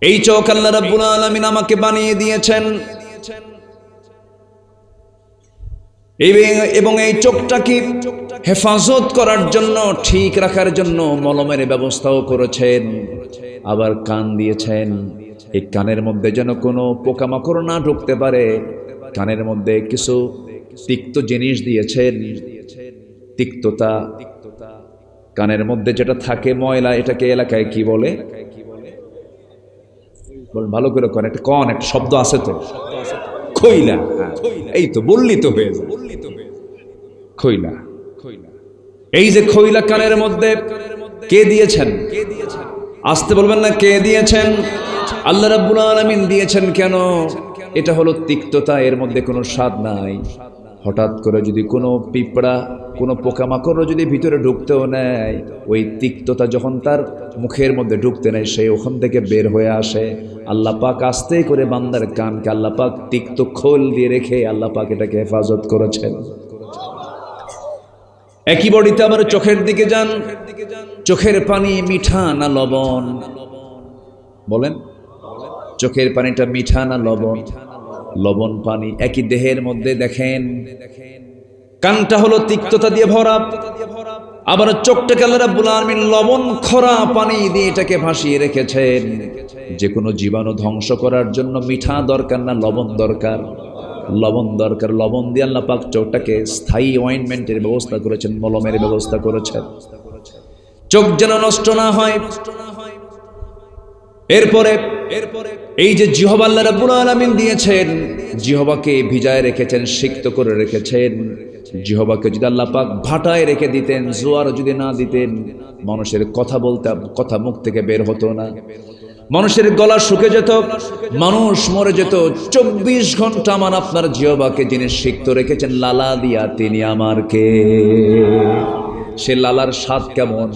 এই চোখ আল্লাহ রাব্বুল আলামিন আমাকে বানিয়ে দিয়েছেন এবং এই চোখটাকে হেফাজত করার জন্য, ঠিক রাখার জন্য মলমের ব্যবস্থাও করেছেন। আবার কান দিয়েছেন, এই কানের মধ্যে যেন কোনো পোকামাকড় না ঢুকতে পারে। কানের মধ্যে কিছু তিক্ত জিনিস দিয়েছেন, তিক্ততা। কানের মধ্যে যেটা থাকে ময়লা, এটাকে এলাকায় কি বলে? ভালো করে কন, একটা শব্দ আছে তো, খৈলা। এই তো বললি তো হয়ে যায়, খৈলা। এই যে খৈলা কানের মধ্যে কে দিয়েছেন? আসতে বলবেন না, কে দিয়েছেন? আল্লাহ রাব্বুল আলামিন দিয়েছেন। কেন? এটা হলো তিক্ততা, এর মধ্যে কোনো স্বাদ নাই। হঠাৎ করে যদি কোনো পিঁপড়া, কোনো পোকামাকড় যদি ভিতরে ঢুকতেও নেয়, ওই তিক্ততা যখন তার মুখের মধ্যে ঢুকতে নেয়, সে ওখান থেকে বের হয়ে আসে। আল্লাহ পাক আস্তে করে বান্দার কানকে আল্লাহ পাক তিক্ত খোল দিয়ে রেখে আল্লাহ পাক এটাকে হেফাজত করেছেন। একই বডিতে আবার চোখের দিকে যান। চোখের পানি মিঠা না লবণ? বলেন, চোখের পানিটা মিঠা না লবণ? লবণ পানি। একই দেহের মধ্যে দেখেন, কানটা হলো তিক্ততা দিয়ে ভরা, আবার চোখটাকে আল্লাহ রাব্বুল আলামিন লবণ খরা পানি দিয়ে এটাকে ভাসিয়ে রেখেছেন। যে কোনো জীবাণু ধ্বংস করার জন্য মিঠা দরকার না লবণ দরকার? লবণ দরকার। লবণ দিয়ে আল্লাহ পাক চোখটাকে স্থায়ী অয়েন্টমেন্টের ব্যবস্থা করেছেন, মলমের ব্যবস্থা করেছেন, চোখ যেন নষ্ট না হয়। এরপরে এই যে জিহ্বা আল্লাহ রাব্বুল আলামিন দিয়েছেন, জিহ্বাকে ভিজায় রেখেছেন, সিক্ত করে রেখেছেন। জিহ্বাকে যদি আল্লাহ পাক ভাটায় রেখে দিতেন, জোয়ার যদি না দিতেন, মানুষের কথা বলতে, কথা মুখ থেকে বের হতো না। মানুষের গলা শুকে যেত, মানুষ মরে যেত। 24 ঘন্টা আমার আপনার জিহ্বাকে যিনি সিক্ত রেখেছেন লালা দিয়া, তিনি আমার কে? সে লালার স্বাদ কেমন?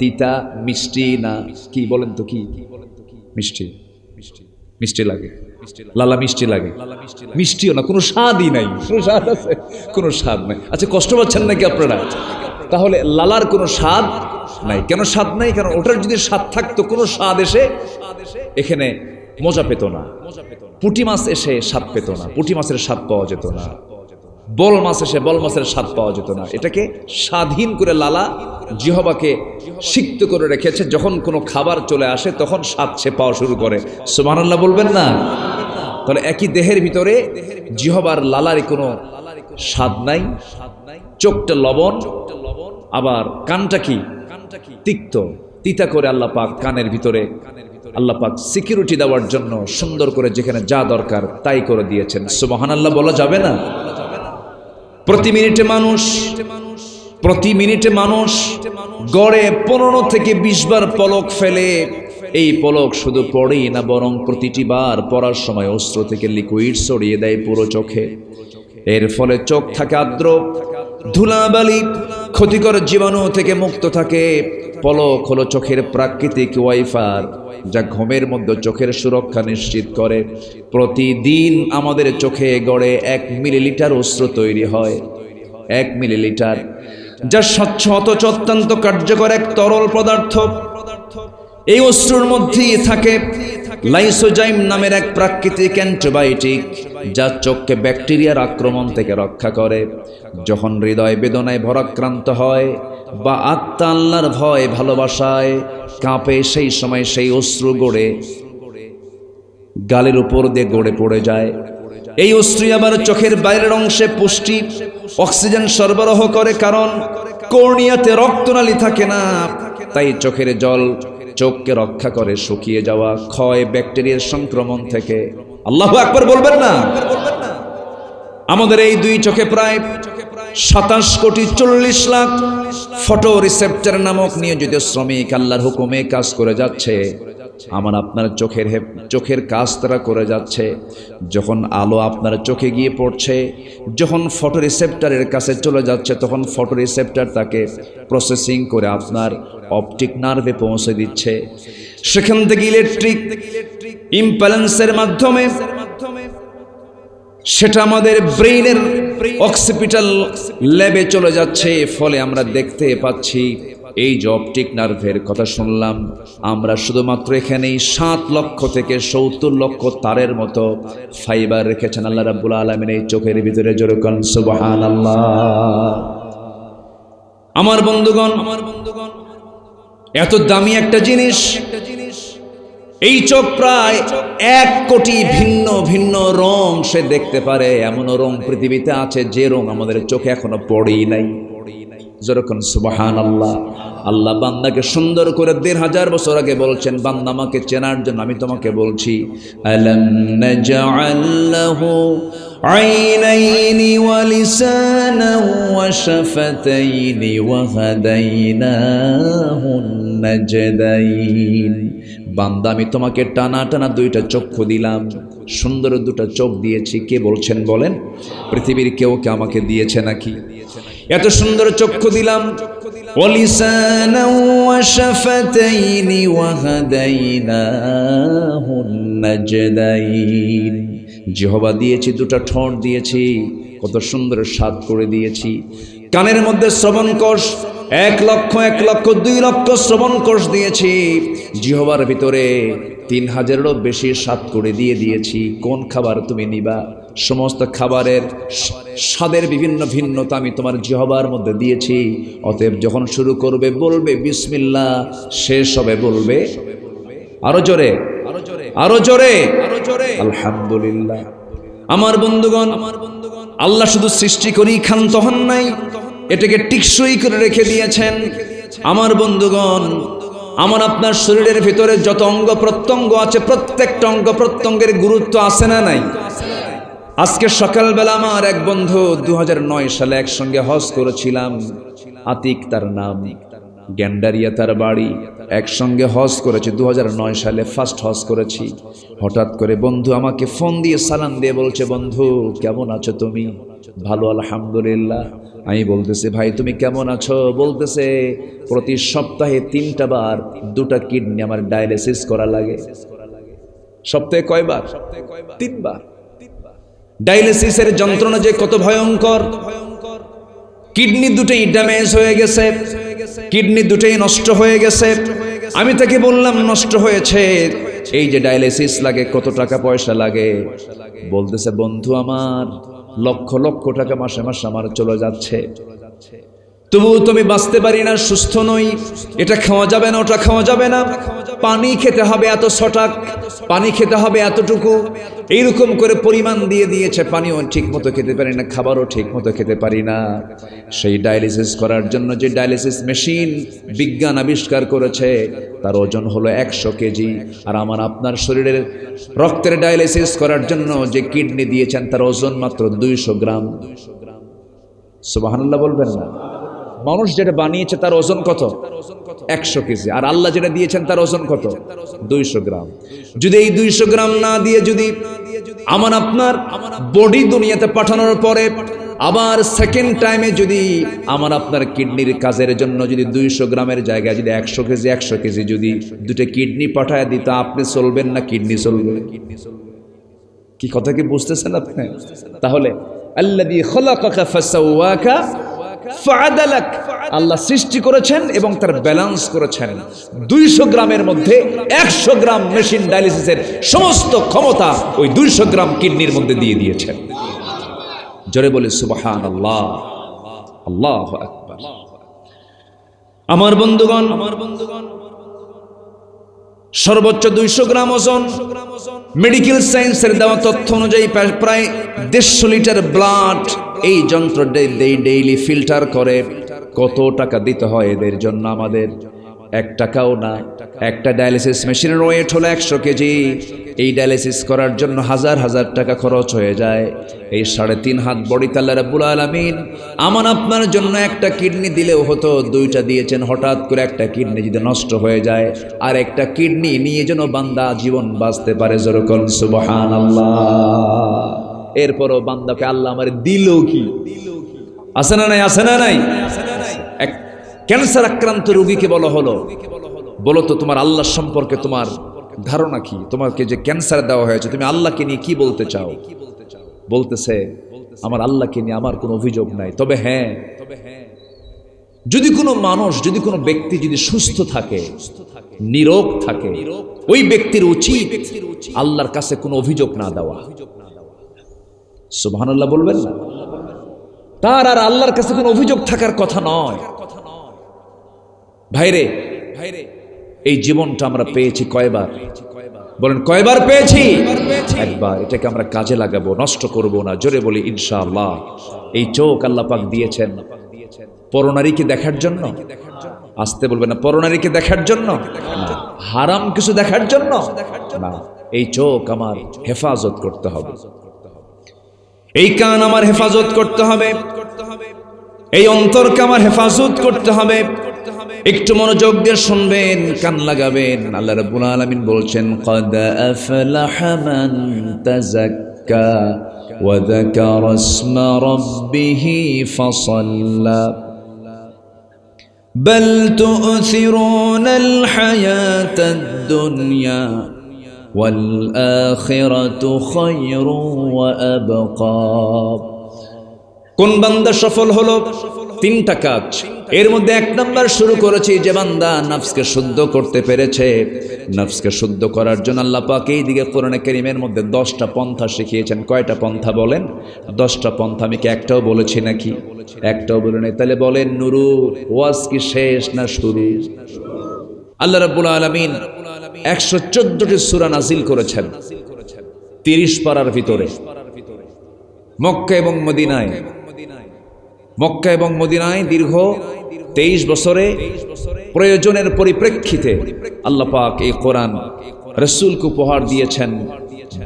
তিতা, মিষ্টি না কি বলেন তো? কি মিষ্টি? মিষ্টি লাগে, লালা মিষ্টি লাগে। মিষ্টিও না, কোনো স্বাদই নাই। কোনো স্বাদ আছে? কোনো স্বাদ নাই। আচ্ছা, কষ্ট পাচ্ছেন নাকি আপনারা? তাহলে লালার কোনো স্বাদ নাই। কেন স্বাদ নাই? কারণ ওটার যদি স্বাদ থাকতো, কোনো স্বাদ এসে এখানে মজা পেত না। পুঁটি মাছ এসে স্বাদ পেত না, পুঁটি মাছের স্বাদ পাওয়া যেত না। বল মাছ এসে বল মাছের স্বাদ পাওয়া যেত না। এটাকে স্বাধীন করে লালা জিহ্বাকে সিক্ত করে রেখেছে। যখন কোনো খাবার চলে আসে তখন স্বাদ সে পাওয়া শুরু করে। সুবহানাল্লাহ বলবেন না? তাহলে একই দেহের ভিতরে জিহ্বার লালারই কোনো স্বাদ নাই। চোখটা লবণ, আবার কানটা কি? তিক্ত, তিতা করে আল্লাহ পাক কানের ভিতরে আল্লাহ পাক সিকিউরিটি দেওয়ার জন্য সুন্দর করে যেখানে যা দরকার তাই করে দিয়েছেন। সুবহানাল্লাহ বলা যাবে না? প্রতি মিনিটে মানুষ গড়ে 15 থেকে 20 বার পলক ফেলে। এই পলক শুধু পড়েই না, বরং প্রতিটি বার পড়ার সময় অস্ত্র থেকে লিকুইড ছড়িয়ে দেয় পুরো চোখে। এর ফলে চোখ থাকে আর্দ্র, ধুলাবালি, ক্ষতিকর জীবাণু থেকে মুক্ত থাকে। পলক হলো চোখের প্রাকৃতিক ওয়াইফার, যা ঘুমের মধ্যে চোখের সুরক্ষা নিশ্চিত করে। প্রতিদিন আমাদের চোখে গড়ে 1 মিলিলিটার অশ্রু তৈরি হয়। 1 মিলিলিটার, যা স্বচ্ছ অথচ অত্যন্ত কার্যকর এক তরল পদার্থ। এই অশ্রুর মধ্যেই থাকে লাইসোজাইম নামের এক প্রাকৃতিক অ্যান্টিবায়োটিক, যা চোখকে ব্যাকটেরিয়ার আক্রমণ থেকে রক্ষা করে। যখন হৃদয় বেদনায় ভরাক্রান্ত হয় বা আত্মা আল্লাহর ভয় ভালোবাসায় কাঁপে, সেই সময় সেই অশ্রু গড়ে গালের উপর দিয়ে গড়ে পড়ে যায়। এই অশ্রু আবার চোখের বাইরের অংশে পুষ্টি, অক্সিজেন সরবরাহ করে। কারণ কর্নিয়াতে রক্তনালী থাকে না, তাই চোখের জল চোখকে রক্ষা করে শুকিয়ে যাওয়া, ক্ষয়, ব্যাকটেরিয়ার সংক্রমণ থেকে। আল্লাহু আকবার বলবেন না? আমাদের এই দুই চোখে প্রায় 27,40,00,000 ফটো রিসেপ্টর নামক নিয়োজিত শ্রমিক আল্লাহর হুকুমে কাজ করে যাচ্ছে। আমার আপনার চোখের কাজ তারা করে যাচ্ছে। যখন আলো আপনার চোখে গিয়ে পড়ছে, যখন ফটো রিসেপ্টরের কাছে চলে যাচ্ছে, তখন ফটো রিসেপ্টর তাকে প্রসেসিং করে আপনার অপটিক নার্ভে পৌঁছে দিচ্ছে। সেখান থেকে ইলেকট্রিক ইম্প্যালেন্সের মাধ্যমে সেটা আমাদের ব্রেইনের অক্সিপিটাল ল্যাবে চলে যাচ্ছে। ফলে আমরা দেখতে পাচ্ছি এই যে অপটিক নার্ভের কথা শুনলাম, আমরা শুধুমাত্র এখানেই 7 লক্ষ থেকে 70 লক্ষ তারের মতো ফাইবার রেখেছেন আল্লাহ রাব্বুল আলামিন এই চোখের ভিতরে। জোরে কোন সুবহানাল্লাহ। আমার বন্ধুগণ, এত দামি একটা জিনিস, এই চোখ প্রায় 1 কোটি ভিন্ন ভিন্ন রং সে দেখতে পারে। এমনও রং পৃথিবীতে আছে যে রং আমাদের চোখে এখনো পড়েই নাই। যেরকম সুবহানাল্লাহ। আল্লাহ বান্দাকে সুন্দর করে 1500 বছর আগে বলছেন, বান্দা আমাকে চেনার জন্য আমি তোমাকে বলছি, আলাম নাজআল লাহু আইনাইনি ওয়া লিসানান ওয়া শাফাতাইনি ওয়া হাদাইনাহুন নাজদাইন। বান্দা আমি তোমাকে টানা টানা 2টা চক্ষু দিলাম, সুন্দর 2টা চোখ দিয়েছি। কে বলছেন বলেন? পৃথিবীর কেউ কে আমাকে দিয়েছে নাকি? এত সুন্দর চক্ষু দিলাম। ওয়ালিসানাও ওয়া শাফাতাইনি ওয়া হাদাইনাহুন নাজদাইন। জিহ্বা দিয়েছি, 2টা ঠোঁট দিয়েছি, কত সুন্দর স্বাদ করে দিয়েছি। কানের মধ্যে শ্রবণ কোষ 1 লক্ষ 2 লক্ষ শ্রবণ কোষ দিয়েছি। জিহ্বার ভিতরে 3000-এরও বেশি স্বাদ করে দিয়েছি। কোন খাবার তুমি নিবা? সমস্ত খাবারের স্বাদের বিভিন্ন ভিন্নতা আমি তোমার জিহ্বার মধ্যে দিয়েছি। অতএব যখন শুরু করবে বলবে বিসমিল্লাহ, শেষ হবে বলবে আরো জোরে, আরো জোরে আলহামদুলিল্লাহ। আমার বন্ধুগণ, আল্লাহ শুধু সৃষ্টি করেই ক্ষান্ত হন নাই, এটাকে টিকসই করে রেখে দিয়েছেন। আমার বন্ধুগণ, আমার আপনার শরীরের ভিতরে যত অঙ্গ প্রত্যঙ্গ আছে, প্রত্যেকটা অঙ্গ প্রত্যঙ্গের গুরুত্ব আছে না নাই? আজকে সকালবেলা আমার এক বন্ধু 2009 সালে একসঙ্গে হজ করেছিলাম। আতিক তার নাম, গ্যান্ডারিয়া তার বাড়ি। একসঙ্গে হজ করেছি 2009 সালে, ফার্স্ট হজ করেছি। হঠাৎ করে বন্ধু আমাকে ফোন দিয়ে সালাম দিয়ে বলছে, বন্ধু কেমন আছো তুমি? ভালো আলহামদুলিল্লাহ। আমি বলতেছি, ভাই তুমি কেমন আছো? বলতেছে, প্রতি সপ্তাহে 3টা বার 2টা কিডনি আমার ডায়ালিসিস করা লাগে। সপ্তাহে কয়বার? 3 বার। ডায়ালিসিসের যন্ত্রণা যে কত ভয়ঙ্কর। কিডনি 2টাই ড্যামেজ হয়ে গেছে, কিডনি 2টাই নষ্ট হয়ে গেছে। আমি তাকে বললাম, নষ্ট হয়েছে, এই যে ডায়ালিসিস লাগে কত টাকা পয়সা লাগে? বলতেছে, বন্ধু আমার লক্ষ লক্ষ টাকা মাসে মাসে আমার চলে যাচ্ছে, তবুও তুমি বাঁচতে পারি না, সুস্থ নই। এটা খাওয়া যাবে না, ওটা খাওয়া যাবে না, পানি খেতে হবে এত ছটাক, পানি খেতে হবে এতটুকু, এইরকম করে পরিমাণ দিয়ে দিয়েছে। পানিও ঠিক মতো খেতে পারি না, খাবারও ঠিক মতো খেতে পারি না। সেই ডায়ালিসিস করার জন্য যে ডায়ালিসিস মেশিন বিজ্ঞান আবিষ্কার করেছে, তার ওজন হলো 100 কেজি। আর আমার আপনার শরীরের রক্তের ডায়ালিসিস করার জন্য যে কিডনি দিয়েছেন, তার ওজন মাত্র 200 গ্রাম। সুবহানাল্লাহ বলবেন না? মানুষ যেটা বানিয়েছে তার ওজন কত? 100 কেজি। আর আল্লাহ যেটা দিয়েছেন তার ওজন কত? 200 গ্রাম। যদি এই 200 গ্রাম না দিয়ে যদি আমার আপনার বডি দুনিয়াতে পাঠানোর পরে আবার সেকেন্ড টাইমে যদি আমার আপনার কিডনির কাজের জন্য যদি 200 গ্রামের জায়গায় যদি 100 কেজি যদি 2টা কিডনি পাঠায় দিত, আপনি চলবেন না কিডনি চলবে? কি কথা কি বুঝতেছেন আপনি? তাহলে আল্লাযী খালাকাকা ফাসাওয়াকা ফাআদালাক, আল্লাহ সৃষ্টি করেছেন এবং তার ব্যালেন্স করেছেন। 200 গ্রামের মধ্যে 100 গ্রাম মেশিন ডায়ালিসিসের সমস্ত ক্ষমতা ওই 200 গ্রাম কিডনির মধ্যে দিয়ে দিয়েছেন। জোরে বলে সুবহানাল্লাহ, আল্লাহু আকবার। আমার বন্ধুগণ, সর্বোচ্চ 200 গ্রাম ওজন। মেডিকেল সায়েন্সের দেওয়া তথ্য অনুযায়ী প্রায় 150 লিটার ব্লাড এই যন্ত্র ডেইলি ফিল্টার করে। কত টাকা দিতে হয় এদের জন্য আমাদের? 1 টাকাও না। একটা ডায়ালিসিস মেশিনের ওয়েট হলো 100 কেজি। এই ডায়ালিসিস করার জন্য হাজার হাজার টাকা খরচ হয়ে যায়। এই 3.5 হাত বডিতে আল্লাহ রাব্বুল আলামিন আমার আপনার জন্য একটা কিডনি দিলেও হতো, 2টা দিয়েছেন। হঠাৎ করে একটা কিডনি যদি নষ্ট হয়ে যায়, আর একটা কিডনি নিয়ে যেন বান্দা জীবন বাঁচতে পারে। যেরকম সুবহানাল্লাহ। এরপরও বান্দাকে আল্লাহ আমার দিল কি? আছে না নাই? আছে না নাই? এক ক্যান্সার আক্রান্ত রোগীকে বলা হলো, বলো তো তোমার আল্লাহ সম্পর্কে তোমার ধারণা কি? তোমাকে যে ক্যান্সার দেওয়া হয়েছে, তুমি আল্লাহকে নিয়ে কি বলতে চাও? বলতেছে, আমার আল্লাহকে নিয়ে আমার কোনো অভিযোগ নাই, তবে হ্যাঁ যদি কোনো মানুষ, যদি কোনো ব্যক্তি যদি সুস্থ থাকে, নিরোগ থাকে, ওই ব্যক্তির উচিত আল্লাহর কাছে কোনো অভিযোগ না দেওয়া। সুবহানাল্লাহ বলবেন না? তার আর আল্লাহর কাছে কোনো অভিযোগ থাকার কথা নয়। ভাইরে, এই জীবনটা আমরা পেয়েছি কয়বার? বলেন কয়বার পেয়েছি? একবার। এটাকে আমরা কাজে লাগাবো, নষ্ট করব না। জোরে বলি ইনশাআল্লাহ। এই চোখ আল্লাহ পাক দিয়েছেন পরনারীকে দেখার জন্য? আসতে বলবে না। পরনারীকে দেখার জন্য না, হারাম কিছু দেখার জন্য না। এই চোখ আমার হেফাজত করতে হবে, এই কান আমার হেফাজত করতে হবে, এই অন্তরকে আমার হেফাজত করতে হবে। একটু মনোযোগ দিয়ে শুনবেন, কান লাগাবেন। আল্লাহ রাব্বুল আলামিন বলছেন, قد أفلح من تزكى وذكر اسم ربه فصلى بل تؤثرون الحياة الدنيا والآخرة خير وأبقى। কোন বান্দা সফল হলো? তিনটা কাজ। এর মধ্যে এক নাম্বার শুরু করেছি, যে বান্দা নফসকে শুদ্ধ করতে পেরেছে। নফসকে শুদ্ধ করার জন্য আল্লাহ পাক এই দিকে কোরআনে কারীমের মধ্যে 10টা পন্থা শিখিয়েছেন। কয়টা পন্থা বলেন? 10টা পন্থা। আমি কি একটাও বলেছি নাকি? একটাও বলে নাই। তাহলে বলেন নুরু, ওয়াজ কি শেষ না শুরু? আল্লাহ রাব্বুল আলামিন 114টি সূরা নাজিল করেছেন 30 পারার ভিতরে। মক্কা এবং মদিনায়, মক্কা এবং মদিনায় দীর্ঘ 23 বছরে প্রয়োজনের পরিপ্রেক্ষিতে আল্লাহ পাক এই কোরআন রাসূলকে উপহার দিয়েছেন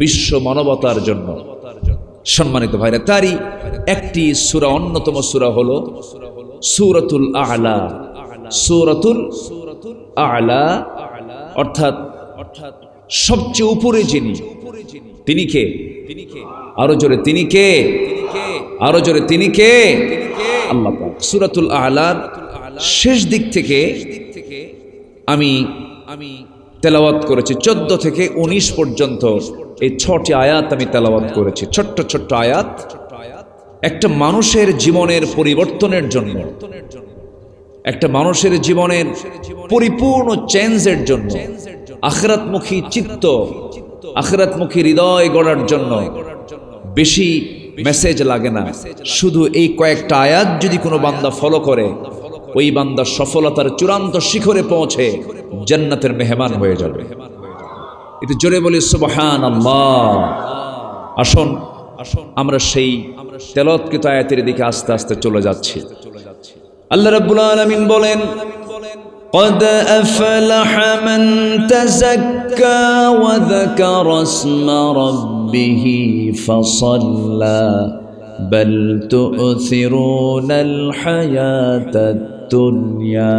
বিশ্ব মানবতার জন্য। সম্মানিত ভাইরা, তারই একটি সূরা, অন্যতম সূরা হলো সূরাতুল আ'লা। সূরাতুল আ'লা অর্থাৎ সবচেয়ে উপরে যিনি, তিনি কে? আরো জোরে, তিনি কে? আরো জোরে, তিনি কে? আল্লাহ পাক। সূরাতুল আ'লার শেষ দিক থেকে আমি তেলাওয়াত করেছি 14 থেকে 19 পর্যন্ত। এই 6টি আয়াত আমি তেলাওয়াত করেছি, ছোট্ট ছোট্ট আয়াত। একটা মানুষের জীবনের পরিবর্তনের জন্য, একটা মানুষের জীবনের পরিপূর্ণ চেঞ্জের জন্য, আখিরাতমুখী চিত্ত, আখিরাতমুখী হৃদয় গড়ার জন্য বেশি মেসেজ লাগে না। শুধু এই কয়েকটা আয়াত যদি কোনো বান্দা ফলো করে, ওই বান্দা সফলতার চূড়ান্ত শিখরে পৌঁছে জান্নাতের মেহমান হয়ে যাবে। একটু জোরে বলি সুবহানাল্লাহ। আসুন আমরা সেই তেলাওয়াতকৃত আয়াতের দিকে আস্তে আস্তে চলে যাচ্ছি। আল্লাহ রাব্বুল আলামিন বলেন, قد أفلح من تزكى وذكر اسم ربه فصلى بل تؤثرون الحياة الدنيا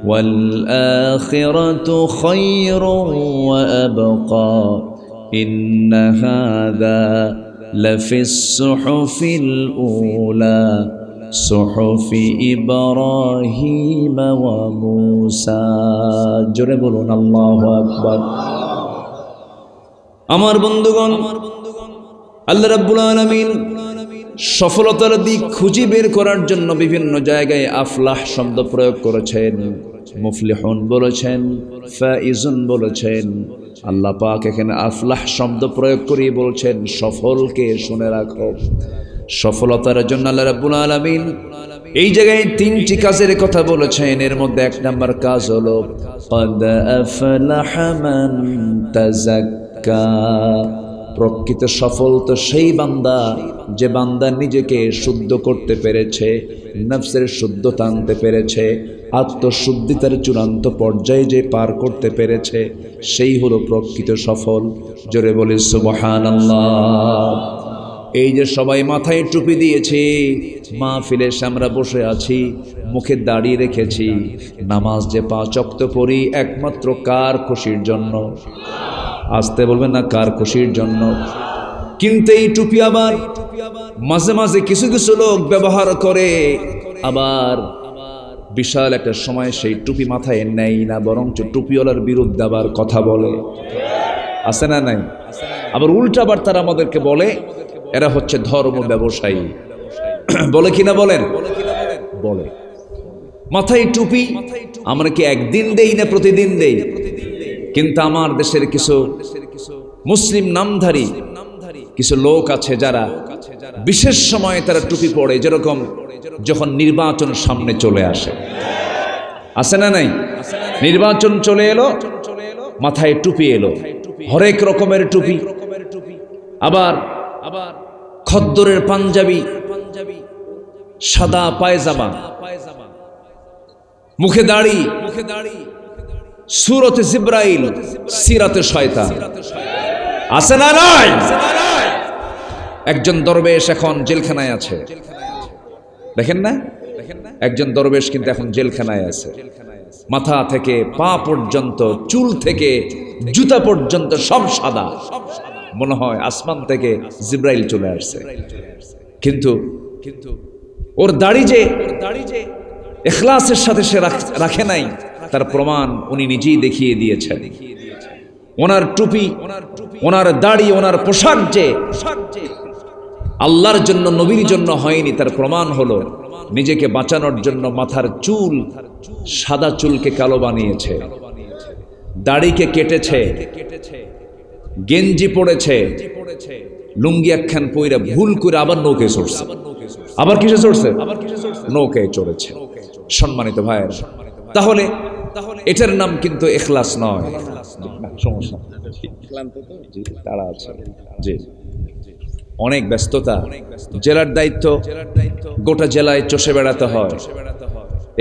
والآخرة خير وأبقى إن هذا لفي الصحف الأولى صحف إبراهيم وموسى। জোরে বলুন আল্লাহু আকবার। আমার বন্ধুগণ, আল্লাহ রাব্বুল আলামিন সফলতার দিক খুঁজে বের করার জন্য বিভিন্ন জায়গায় আফলাহ শব্দ প্রয়োগ করেছেন। মুফলিহুন বলেছেন, ফাইজুন বলেছেন। আল্লাহ পাক এখানে আফলাহ শব্দ প্রয়োগ করে বলছেন সফলকে শুনে রাখো। সফলতার জন্য আল্লাহ রাব্বুল আলামিন এই জায়গায় 3টি কাজের কথা বলেছেন। এর মধ্যে 1 নাম্বার কাজ হলো قد أفلح من تزكى। প্রকৃত সফল তো সেই বান্দা যে বান্দা নিজেকে শুদ্ধ করতে পেরেছে, নফসের শুদ্ধতা আনতে পেরেছে, আত্মশুদ্ধিতার চূড়ান্ত পর্যায়ে যে পার করতে পেরেছে, সেই হলো প্রকৃত সফল। জোরে বলি সুবহানাল্লাহ। এই যে সবাই মাথায় টুপি দিয়েছি, মাহফিলে আমরা বসে আছি, মুখে দাড়ি রেখেছি, নামাজ যে 5 ওয়াক্ত পড়ি একমাত্র কার খুশির জন্য? আসতে বলবেন না, কার খুশির জন্য? কিন্তু এই টুপি আবার মাঝে মাঝে কিছু কিছু লোক ব্যবহার করে, আবার বিশাল একটা সময় সেই টুপি মাথায় নেয় না, বরঞ্চ টুপিওয়ালার বিরুদ্ধে আবার কথা বলে। আছে না নাই? আবার উল্টা আবার তারা আমাদেরকে বলে এরা হচ্ছে ধর্ম ব্যবসায়ী। বলে কিনা বলেন? বলে। মাথায় টুপি আমরা কি একদিন দেই না প্রতিদিন দেই? কিন্তু আমার দেশের কিছু মুসলিম নামধারী কিছু লোক আছে যারা বিশেষ সময়ে তারা টুপি পড়ে, যেরকম যখন নির্বাচন সামনে চলে আসে, আছে না নাই? নির্বাচন চলে এলো, মাথায় টুপি এলো, হরেক রকমের টুপি, আবার খদ্দরের পাঞ্জাবি, সাদা পায়জামা, মুখে দাড়ি, সুরতে জিব্রাইল, সিরাতে শয়তান, আছে না নাই? একজন দরবেশ এখন জেলখানায় আছে, দেখেন না? একজন দরবেশ কিন্তু এখন জেলখানায় আছে। মাথা থেকে পা পর্যন্ত, চুল থেকে জুতা পর্যন্ত সব সাদা, মনে হয় আসমান থেকে জিব্রাইল চলে আসছে। কিন্তু ওর দাড়ি যে ইখলাসের সাথে সে রাখে নাই, তার প্রমাণ উনি নিজেই দেখিয়ে দিয়েছেন। ওনার টুপি, ওনার দাড়ি, ওনার পোশাক যে আল্লাহর জন্য, নবীর জন্য হয়নি, তার প্রমাণ হলো নিজেকে বাঁচানোর জন্য মাথার চুল, সাদা চুলকে কালো বানিয়েছে, দাড়িকে কেটেছে, গেঞ্জি পড়েছে, লুঙ্গি একখান পইরা ভুল করে আবার নৌকে চড়ছে। আবার কিসে চড়ছে? নৌকায় চড়েছে। সম্মানিত ভাইয়ের, তাহলে এটার নাম কিন্তু ইখলাস নয়। সমস্যা তারা আছে, জি, অনেক ব্যস্ততা, জেলার দায়িত্ব, গোটা জেলায় চষে বেড়াতে হয়।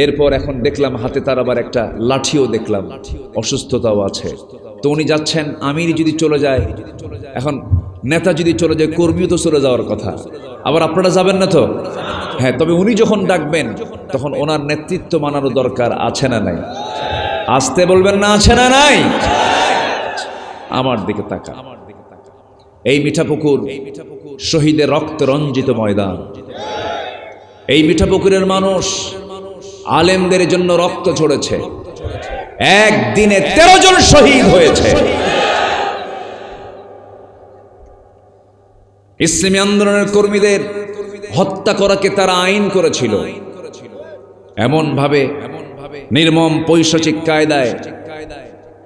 এরপর এখন দেখলাম হাতে তার আবার একটা লাঠিও দেখলাম, অসুস্থতাও আছে। তো উনি যাচ্ছেন, আমির যদি চলে যায়, এখন নেতা যদি চলে যায়, কর্মীও তো চলে যাওয়ার কথা, আবার আপনারা যাবেন না তো? হ্যাঁ, তবে উনি যখন ডাকবেন তখন ওনার নেতৃত্ব মানারও দরকার, আছে না নাই? আসতে বলবেন না, আছে না নাই? আমার দিকে তাকা। এই মিঠাপুকুর শহীদের রক্ত রঞ্জিত ময়দান। এই মিঠাপুকুরের মানুষ আলেমদের জন্য রক্ত ঝরেছে, একদিনে 13 জন শহীদ হয়েছে। ইসলামী আন্দোলনের কর্মীদের হত্যা করাকে তারা আইন করেছিল, এমন ভাবে নির্মম পৈশাচিক কায়দায়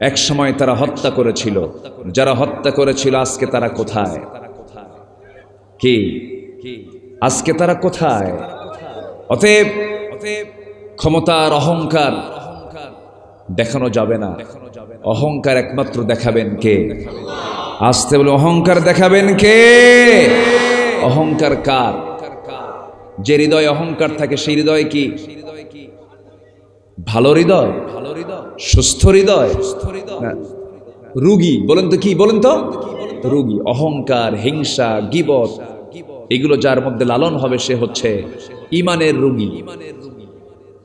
এক সময় তারা হত্যা করেছিল। যারা হত্যা করেছিল আজকে তারা কোথায়? কি আজকে তারা কোথায়? অতএব ক্ষমতার অহংকার দেখানো যাবে না। অহংকার একমাত্র দেখাবেন কে? আসতে বলে, অহংকার দেখাবেন কে? অহংকার কার? যে হৃদয় অহংকার থাকে সেই হৃদয় কি ভালো হৃদয়, সুস্থ হৃদয়, রুগী? বলেন তো কি? বলেন তো, রুগী। অহংকার, হিংসা, গীবত, এগুলো যার মধ্যে লালন হবে সে হচ্ছে ইমানের রুগী।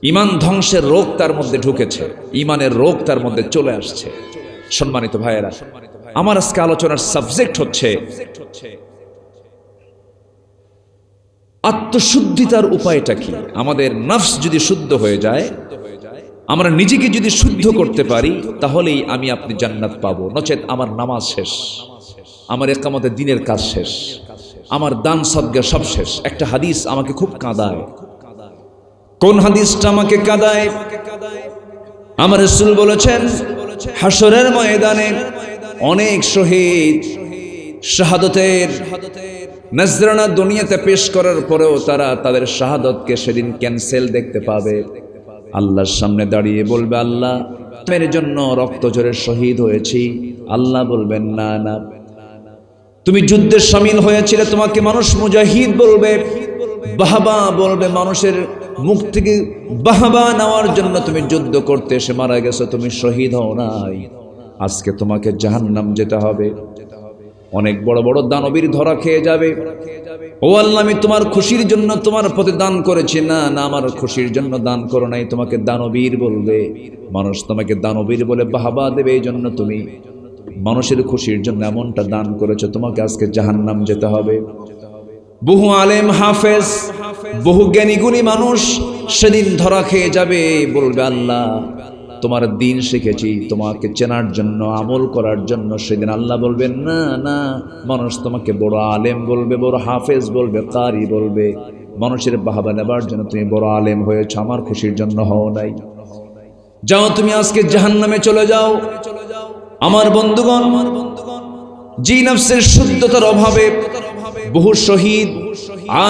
ইমান ধ্বংসের রোগ তার মধ্যে ঢুকেছে, ইমানের রোগ তার মধ্যে চলে আসছে। সম্মানিত ভাইয়েরা, আমার আজকে আলোচনার সাবজেক্ট হচ্ছে আত্মশুদ্ধিতার উপায়টা কি। আমাদের নফস যদি শুদ্ধ হয়ে যায়, আমরা নিজেকে যদি শুদ্ধ করতে পারি, তাহলেই আমি আপনি জান্নাত পাবো। নচেত আমার নামাজ শেষ, আমার ইকামতে দিনের কাজ শেষ, আমার দান সদকা সব শেষ। একটা হাদিস আমাকে খুব কাঁদায়। কোন হাদিসটা আমাকে কাঁদায়? আমার রাসূল বলেছেন, হাসরের ময়দানে অনেক শহীদ শাহাদতের নজরানা দুনিয়াতে পেশ করার পরেও তারা তাদের শাহাদতকে সেদিন ক্যান্সেল দেখতে পাবে। আল্লাহর সামনে দাঁড়িয়ে বলবে, আল্লাহ মেরে জন্য রক্ত ঝরে শহীদ হয়েছি। আল্লাহ বলবেন, না না, তুমি যুদ্ধে শামিল হয়েছিলে, তোমাকে মানুষ মুজাহিদ বলবে, বাহবা বলবে, মানুষের মুখ থেকে বাহবা নেওয়ার জন্য তুমি যুদ্ধ করতে এসে মারা গেছো, তুমি শহীদ হও নাই। আজকে তোমাকে জাহান্নাম যেতে হবে। অনেক বড় বড় দানবীর ধরা খেয়ে যাবে। ও আল্লাহ, আমি তোমার খুশির জন্য তোমার পথে দান করেছি। না না, আমার খুশির জন্য দান করো নাই। তোমাকে দানবীর বলবে, মানুষ তোমাকে দানবীর বলে বাহবা দেবে। এই জন্য তুমি মানুষের খুশির জন্য এমনটা দান করেছো, তোমাকে আজকে জাহান্নাম যেতে হবে। বহু আলেম হাফেজ, বহু জ্ঞানী গুণী মানুষ সেদিন ধরা খেয়ে যাবে, বলবে, আল্লাহ তোমার দিন শিখেছি তোমাকে চেনার জন্য, আমল করার জন্য। সেদিন আল্লাহ বলবেন, না না, মানুষ তোমাকে বড় আলেম বলবে, বড় হাফেজ বলবে, কারি বলবে, মানুষের বাহাবা নেবার জন্য তুমি বড় আলেম হয়েছ, আমার খুশির জন্য হও নাই। যাও তুমি আজকে জাহান্নামে চলে যাও। আমার বন্ধুগণ, যে নফসের শুদ্ধতার অভাবে বহু শহীদ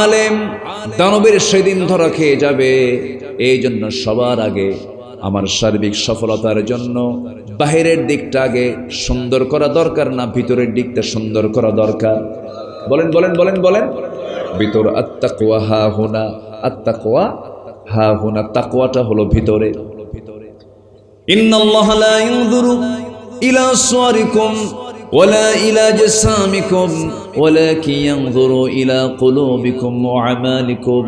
আলেম দানবের সেদিন ধরা খেয়ে যাবে, এই জন্য সবার আগে আমার সার্বিক সফলতার জন্য বাহিরের দিকটা আগে সুন্দর করা দরকার না ভিতরের দিকটা সুন্দর করা দরকার? বলেন বলেন বলেন বলেন। ভিতর আত্তাকওয়া হা হুনা, আত্তাকওয়া হা হুনা, তাকওয়াটা হলো ভিতরে। ইন্নাল্লাহা লা ইয়ানজুরু ইলা সুওয়ারিকুম ওয়ালা ইলা জাসামিকুম ওয়ালাকিন ইয়ানজুরু ইলা কুলুবিকুম ওয়া আমালিকুম।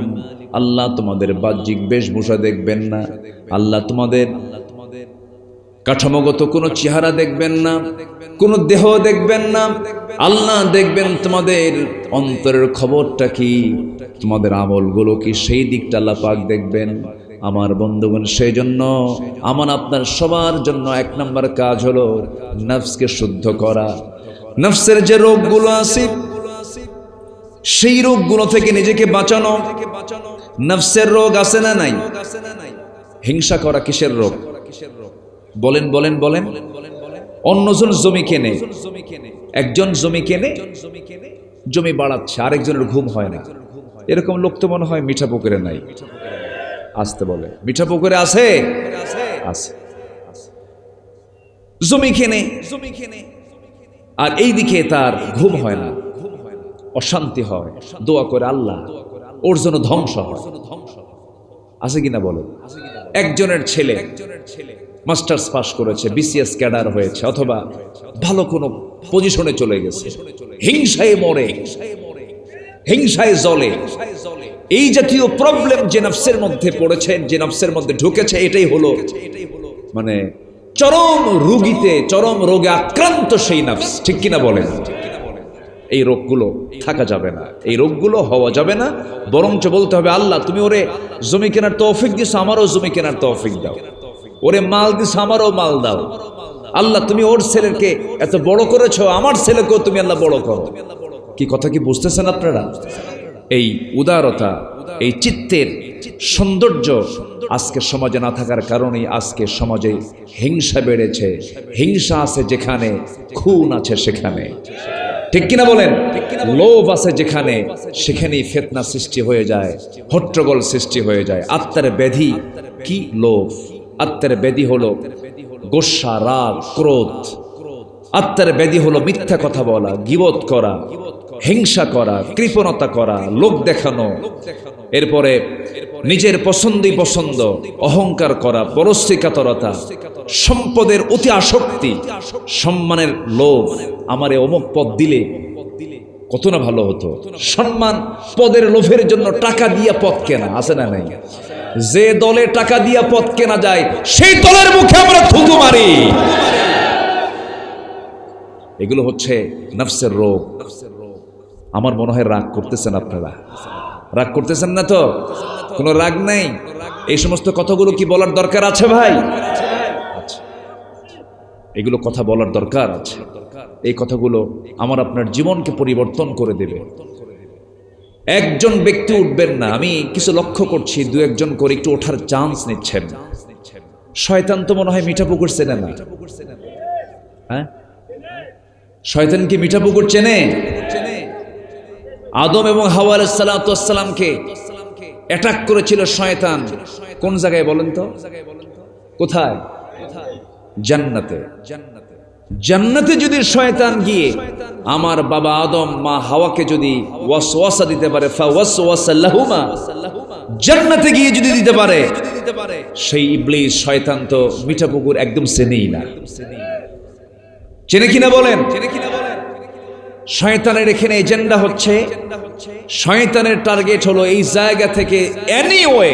আল্লাহ তোমাদের বাহ্যিক বেশভূষা দেখবেন না, আল্লাহ তোমাদের কাঠামোগত কোনো চেহারা দেখবেন না, কোনো দেহ দেখবেন না, আল্লাহ দেখবেন তোমাদের অন্তরের খবরটা কি, তোমাদের আমলগুলো কি, সেই দিকটা আল্লাহ পাক দেখবেন। আমার বন্ধুগণ, সেই জন্য আমার আপনার সবার জন্য এক নম্বর কাজ হলো নফসকে শুদ্ধ করা। নফসের যে রোগগুলো আছে সেই রোগগুলো থেকে নিজেকে বাঁচানো। নফসের রোগ আছে না নাই? হিংসা করা কিসের রোগ? বলেন বলেন বলেন। অন্যজন জমি কেনে, একজন জমি কেনে, জমি বাড়াচ্ছে, আরেকজনের ঘুম হয় না। এরকম লোক তো মনে হয় মিঠা পুকুরে নাই। আসতে বলে, মিঠা পুকুরে আছে? আছে। জমি কেনে, আর এইদিকে তার ঘুম হয় না, অশান্তি হয়, দোয়া করে আল্লাহ ওর জন্য ধ্বংস হয়। আছে কিনা বলো? একজনের ছেলে মাস্টার্স পাস করেছে, বিসিএস ক্যাডার হয়েছে, অথবা ভালো কোনো পজিশনে চলে গেছে, হিংসায় মরে, হিংসায় জ্বলে। এই জাতীয় প্রবলেম যে নফসের মধ্যে পড়েছে, যে নফসের মধ্যে ঢুকেছে, এটাই হলো মানে চরম রোগীতে, চরম রোগে আক্রান্ত সেই নফস। ঠিক কিনা বলেন? এই রোগগুলো থাকা যাবে না, এই রোগগুলো হওয়া যাবে না। বরঞ্চ বলতে হবে, আল্লাহ তুমি ওরে জমি কেনার তৌফিক দিস, আমারও জমি কেনার তৌফিক দাও। ওরে মাল দিস, আমারও মাল দাও। আল্লাহ তুমি ওর ছেলেকে এত বড় করেছো, আমার ছেলেকেও তুমি আল্লাহ বড় করো। কি কথা কি বুঝতেছেন আপনারা? এই উদারতা, এই চিত্তের সৌন্দর্য আজকে সমাজে না থাকার কারণেই আজকে সমাজে হিংসা বেড়েছে। হিংসা আছে যেখানে, খুন আছে সেখানে। ঠিক কিনা বলেন? লোভ আছে যেখানে, সেখানেই ফিতনা সৃষ্টি হয়ে যায়, হট্টগোল সৃষ্টি হয়ে যায়। আত্মার ব্যাধি কি? লোভ। আত্মার ব্যাধি হলো গোসা, রাগ, ক্রোধ। আত্মার ব্যাধি হলো মিথ্যা কথা বলা, গীবত করা, হিংসা করা, কৃপণতা করা, লোক দেখানো, এরপরে নিজের পছন্দই পছন্দ, অহংকার করা, পরশ্রীকাতরতা, সম্পদের অতি আসক্তি, সম্মানের লোভ। আমারে অমুক পদ দিলে কত না ভালো হতো। সম্মান পদের লোভের জন্য টাকা দিয়া পদ কেনা, আছে না নাই? যে দলে টাকা দিয়া পদ কেনা যায়, সেই দলের মুখে আমরা থুতু মারি। এগুলো হচ্ছে নফসের রোগ। আমার মনে হয় রাগ করতেছেন আপনারা, রাগ করতেছেন না তো? কোনো রাগ নেই। এই সমস্ত কথাগুলো কি বলার দরকার আছে ভাই? এগুলো কথা বলার দরকার আছে। এই কথাগুলো আমার আপনার জীবনকে পরিবর্তন করে দেবে। একজন ব্যক্তি উঠবেন না, আমি কিছু লক্ষ্য করছি, দু একজন করে একটু ওঠার চান্স নিচ্ছেন। শয়তান তো মনে হয় মিঠা পুকুর চেনে না। হ্যাঁ, শয়তান কি মিঠা পুকুর চেনে? আদম এবং হাওয়া আলাইহিস সালামকে অ্যাটাক করেছিল শয়তান। কোন জায়গায় বলেন তো? কোথায়? জান্নাতে। জান্নাতে যদি শয়তান গিয়ে আমার বাবা আদম, মা হাওয়াকে যদি ওয়াসওয়াসা দিতে পারে, ফাওয়াসওয়াসা লাহুমা, জান্নাতে গিয়ে যদি দিতে পারে, সেই ইবলিস শয়তান তো মিঠা পুকুর একদম চেনেই না। চেনে কিনা বলেন? শয়তানের এখানে এজেন্ডা হচ্ছে, শয়তানের টার্গেট হলো এই জায়গা থেকে এনিওয়ে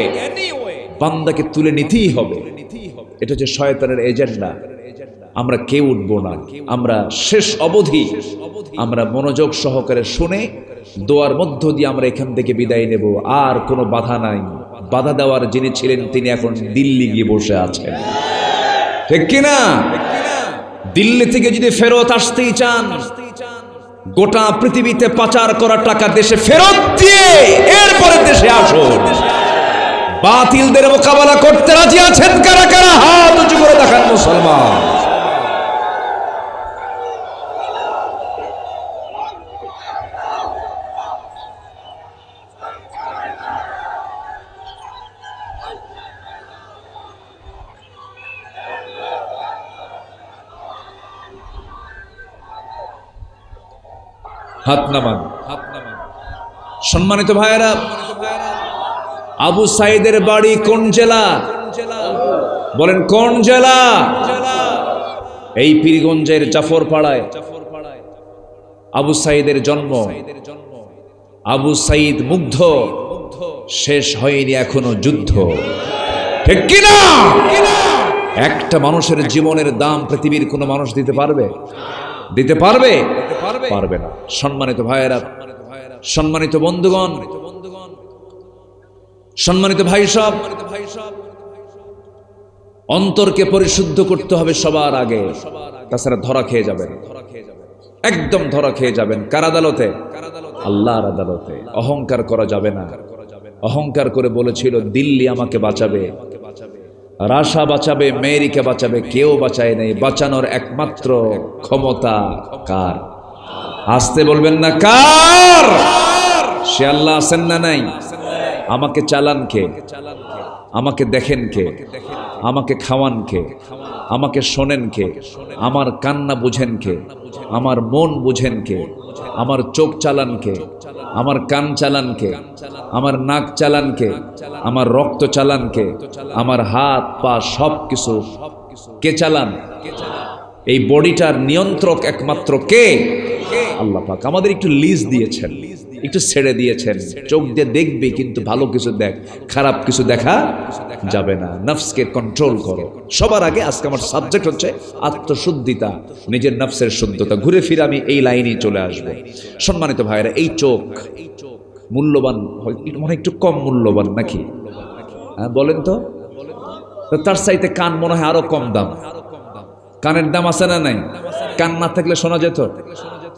বান্দাকে তুলে নিতেই হবে। এটা হচ্ছে শয়তানের এজেন্ডা। আমরা কেউ উঠবো না, আমরা শেষ অবধি আমরা মনোযোগ সহকারে শুনে দোয়ার মধ্য দিয়ে আমরা এখান থেকে বিদায় নেব। আর কোনো বাধা নাই। বাধা দেওয়ার যিনি ছিলেন তিনি এখন দিল্লি গিয়ে বসে আছেন। ঠিক কিনা? দিল্লি থেকে যদি ফেরত আসতেই চান, গোটা পৃথিবীতে পাচার করা টাকা দেশে ফেরত দিয়ে এরপরে দেশে আসুন। বাতিলদের মোকাবেলা করতে রাজি আছেন কারা কারা? হাত উঁচু করে দেখান মুসলমান। হাত নামান। সম্মানিত ভাইয়েরা, আবু সাইদের বাড়ি কোন জেলা? বলেন কোন জেলা? এই পীরগঞ্জের জাফরপাড়ায় আবু সাইদের জন্ম। আবু সাইদ মুগ্ধ, শেষ হয়নি এখনো যুদ্ধ। ঠিক কিনা? একটা মানুষের জীবনের দাম পৃথিবীর কোনো মানুষ দিতে পারবে? দিতে পারবে? পারবে না। সম্মানিত ভাইয়েরা, সম্মানিত বন্ধুগণ, সম্মানিত ভাই সব, অন্তরকে পরিশুদ্ধ করতে হবে সবার আগে, তাছাড়া ধরা খেয়ে যাবেন, একদম ধরা খেয়ে যাবেন। কার আদালতে? আল্লাহর আদালতে। অহংকার করা যাবে না। অহংকার করে বলেছিল দিল্লি আমাকে বাঁচাবে, রাশা বাঁচাবে, মেরিকে বাঁচাবে, কেউ বাঁচায় নেই। বাঁচানোর একমাত্র ক্ষমতা কার? আসতে বলবেন না কার? সে আল্লাহ আছেন না নাই? আমাকে চালান কে? আমাকে দেখেন কে? আমাকে খাওয়ান কে? আমাকে শোনেন কে? আমার কান্না বুঝেন কে? আমার মন বুঝেন কে? আমার চোখ চালান কে? আমার কান চালান কে? আমার নাক চালান কে? আমার রক্ত চালান কে? আমার হাত পা সব কিছু কে চালান? এই বডিটার নিয়ন্ত্রক একমাত্র কে? আল্লাহ পাক। আমাদের একটু লিজ দিয়েছেন, একটু ছেড়ে দিয়েছেন। চোখ দিয়ে দেখবি, কিন্তু ভালো কিছু দেখ, খারাপ কিছু দেখা যাবে না। নফসকে কন্ট্রোল করো। সবার আগে আজকে আমার সাবজেক্ট হচ্ছে আত্মশুদ্ধিতা, নিজের নফসের শুদ্ধতা। ঘুরে ফিরে আমি এই লাইনেই চলে আসব। সম্মানিত ভাইয়েরা, এই চোখ মূল্যবান, মনে একটু কম মূল্যবান নাকি? হ্যাঁ বলেন তো। তার চাইতে কান মনে হয় আরো কম দাম। কানের দাম আছে না নাই? কান না থাকলে শোনা যেত,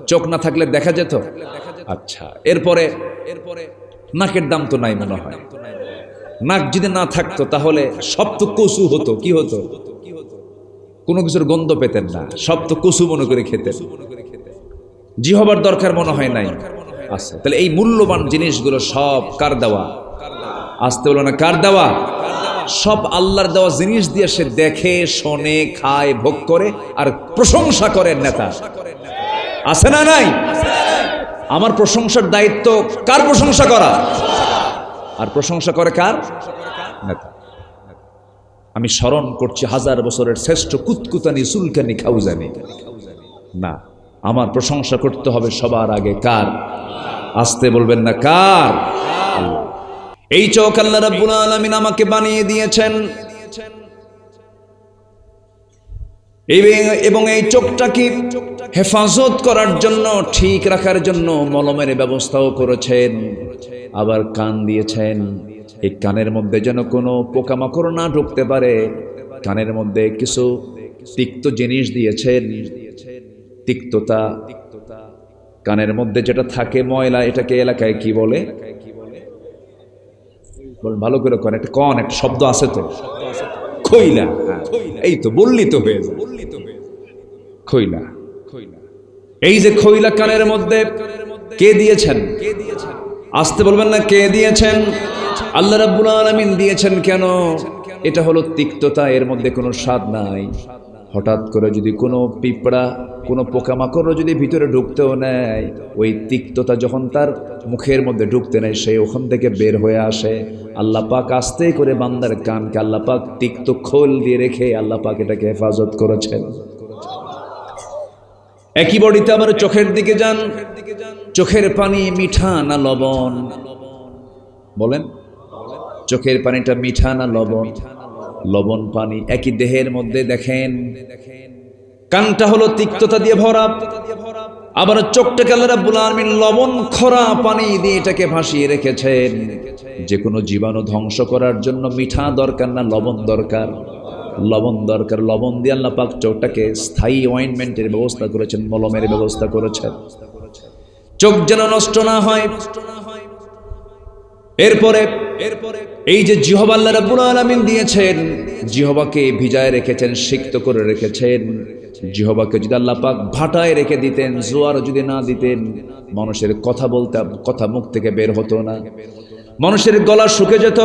চোখ না থাকলে দেখা যেত। আচ্ছা, এরপরে নাকের দাম তো নাই মনে হয়। নাক যদি না থাকতো তাহলে সব তো কচু হতো। কি হতো? কোনো কিছুর গন্ধ পেতেন না, সব তো কচু মনে করে খেতেন। জিহবার দরকার মনে হয় নাই। আচ্ছা, তাহলে এই মূল্যবান জিনিসগুলো সব কার দেওয়া? আসতে বলো না কার দেওয়া? সব আল্লাহর দেওয়া জিনিস দিয়ে সে দেখে, শোনে, খায়, ভোগ করে আর প্রশংসা করে। নেতা আছে না নাই? আমার প্রশংসার দায়িত্ব কার? প্রশংসা করা। আর প্রশংসা করে কার? নেতা। আমি স্মরণ করছি হাজার বছরের শ্রেষ্ঠ কুতকুতানি সুলকানি খাউজানি না, আমার প্রশংসা করতে হবে সবার আগে কার? আসতে বলবেন না কার? এই চোখ আল্লাহ রাব্বুল আলামিন আমাকে বানিয়ে দিয়েছেন, এবং এই চোখটাকে হেফাজত করার জন্য, ঠিক রাখার জন্য মলমের ব্যবস্থাও করেছেন। আবার কান দিয়েছেন, এই কানের মধ্যে যেন কোনো পোকামাকড় না ঢুকতে পারে। কানের মধ্যে কিছু তিক্ত জিনিস দিয়েছেন। তিক্ততা, কানের মধ্যে যেটা থাকে ময়লা, এটাকে এলাকায় কি বলে? ভালো করে কন, একটা কন, একটা শব্দ আছে তো, খইলা। এই তো বললি তো হয়ে যায়, খইলা। এই যে খইলা কানের মধ্যে কে দিয়েছেন? আসতে বলবেন না কে দিয়েছেন? আল্লাহ রাব্বুল আলামিন দিয়েছেন। কেন? এটা হলো তিক্ততা, এর মধ্যে কোনো স্বাদ নাই। হঠাৎ করে যদি কোনো পিঁপড়া, কোনো পোকামাকড় যদি ভিতরে ঢুকতেও নেয়, ওই তিক্ততা যখন তার মুখের মধ্যে ঢুকতে নেয়, সে ওখান থেকে বের হয়ে আসে। আল্লাহ পাক আস্তে করে বান্দার কানকে আল্লাহ পাক তিক্ত খোল দিয়ে রেখে আল্লাহ পাক এটাকে হেফাজত করেছেন। একই বডিতে আবার চোখের দিকে যান। চোখের পানি মিঠা না লবণ? বলেন, চোখের পানিটা মিঠা না লবণ? লবণ পানি। একই দেহের মধ্যে দেখেন, কানটা হলো তিক্ততা দিয়ে ভরা, আবার চোখটাকে আল্লাহ রাব্বুল আলামিন লবণ খরা পানি দিয়ে এটাকে ভাসিয়ে রেখেছেন। যে কোনো জীবাণু ধ্বংস করার জন্য মিঠা দরকার না লবণ দরকার? লবণ দরকার। লবণ দিয়ে আল্লাহ পাক চোখটাকে স্থায়ী অয়েন্টমেন্টের ব্যবস্থা করেছেন, মলমের ব্যবস্থা করেছেন। চোখ যেন নষ্ট না হয়। এরপরে এই যে জিহবা আল্লাহ রাব্বুল আলামিন দিয়েছেন, জিহবাকে ভিজায় রেখেছেন, সিক্ত করে রেখেছেন। জিহবাকে যদি আল্লাহ পাক ভাটায় রেখে দিতেন, জোয়ার যদি না দিতেন, মানুষের কথা বলতে, কথা মুখ থেকে বের হতো না, মানুষের গলা শুকে যেত,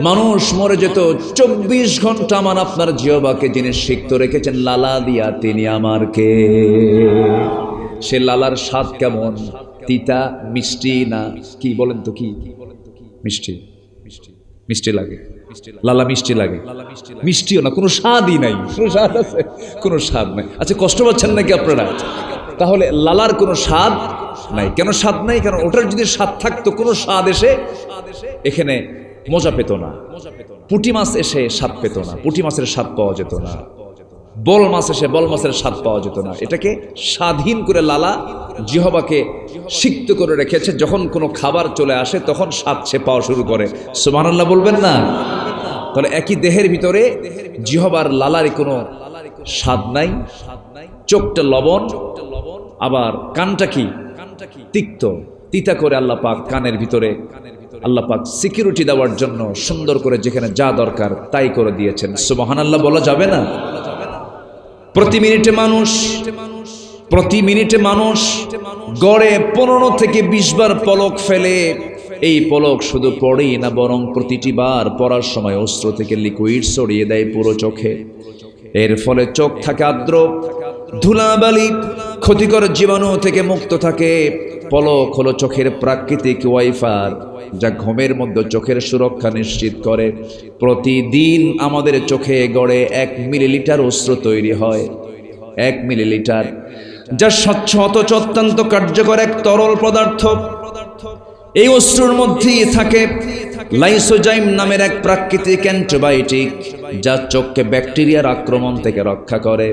মানুষ মরে যেত। 24 ঘন্টা আমার আপনার জিহবাকে যিনি সিক্ত রেখেছেন লালা দিয়া, তিনি আমার কে? সে লালার স্বাদ কেমন? তিতা, মিষ্টি না কি বলেন তো? কি মিষ্টি? মিষ্টি লাগে, লালা মিষ্টি লাগে। মিষ্টিও না, কোনো স্বাদই নাই। কোনো স্বাদ আছে? কোনো স্বাদ নাই। আচ্ছা, কষ্ট পাচ্ছেন নাকি আপনারা? তাহলে লালার কোনো স্বাদ নাই। কেন স্বাদ নাই? কারণ ওটার যদি স্বাদ থাকতো, কোনো স্বাদ এসে এখানে মজা পেত না। পুঁটি মাছ এসে স্বাদ পেত না, পুঁটি মাছের স্বাদ পাওয়া যেত না। বল মাছ এসে বল মাছের স্বাদ পাওয়া যেত না। এটাকে স্বাধীন করে লালা জিহবাকে সিক্ত করে রেখেছে। যখন কোনো খাবার চলে আসে তখন স্বাদ সে পাওয়া শুরু করে। সুবহানাল্লাহ বলবেন না? তাহলে একই দেহের ভিতরে জিহবার লালারই কোনো স্বাদ নাই। চোখটা লবণ, আবার কানটা কি তিক্ত, তিতা করে আল্লাহ পাক কানের ভিতরে আল্লাহ পাক সিকিউরিটি দেওয়ার জন্য সুন্দর করে যেখানে যা দরকার তাই করে দিয়েছেন। সুবহানাল্লাহ বলা যাবে না? প্রতি মিনিটে মানুষ গড়ে 15 থেকে 20 বার পলক ফেলে। এই পলক শুধু পড়েই না, বরং প্রতিটি বার পড়ার সময় অস্ত্র থেকে লিকুইড ছড়িয়ে দেয় পুরো চোখে। এর ফলে চোখ থাকে আর্দ্র, ধুলাবালি, ক্ষতিকর জীবাণু থেকে মুক্ত থাকে। পলক হলো চোখের প্রাকৃতিক ওয়াইফার, যা ঘুমের মধ্যে চোখের সুরক্ষা নিশ্চিত করে। প্রতিদিন আমাদের চোখে গড়ে 1 মিলিলিটার অশ্রু তৈরি হয়। 1 মিলিলিটার, যা স্বচ্ছ অথচ অত্যন্ত কার্যকর এক তরল পদার্থ। এই অশ্রুর মধ্যেই থাকে লাইসোজাইম নামের এক প্রাকৃতিক অ্যান্টিবায়োটিক, যা চোখকে ব্যাকটেরিয়ার আক্রমণ থেকে রক্ষা করে।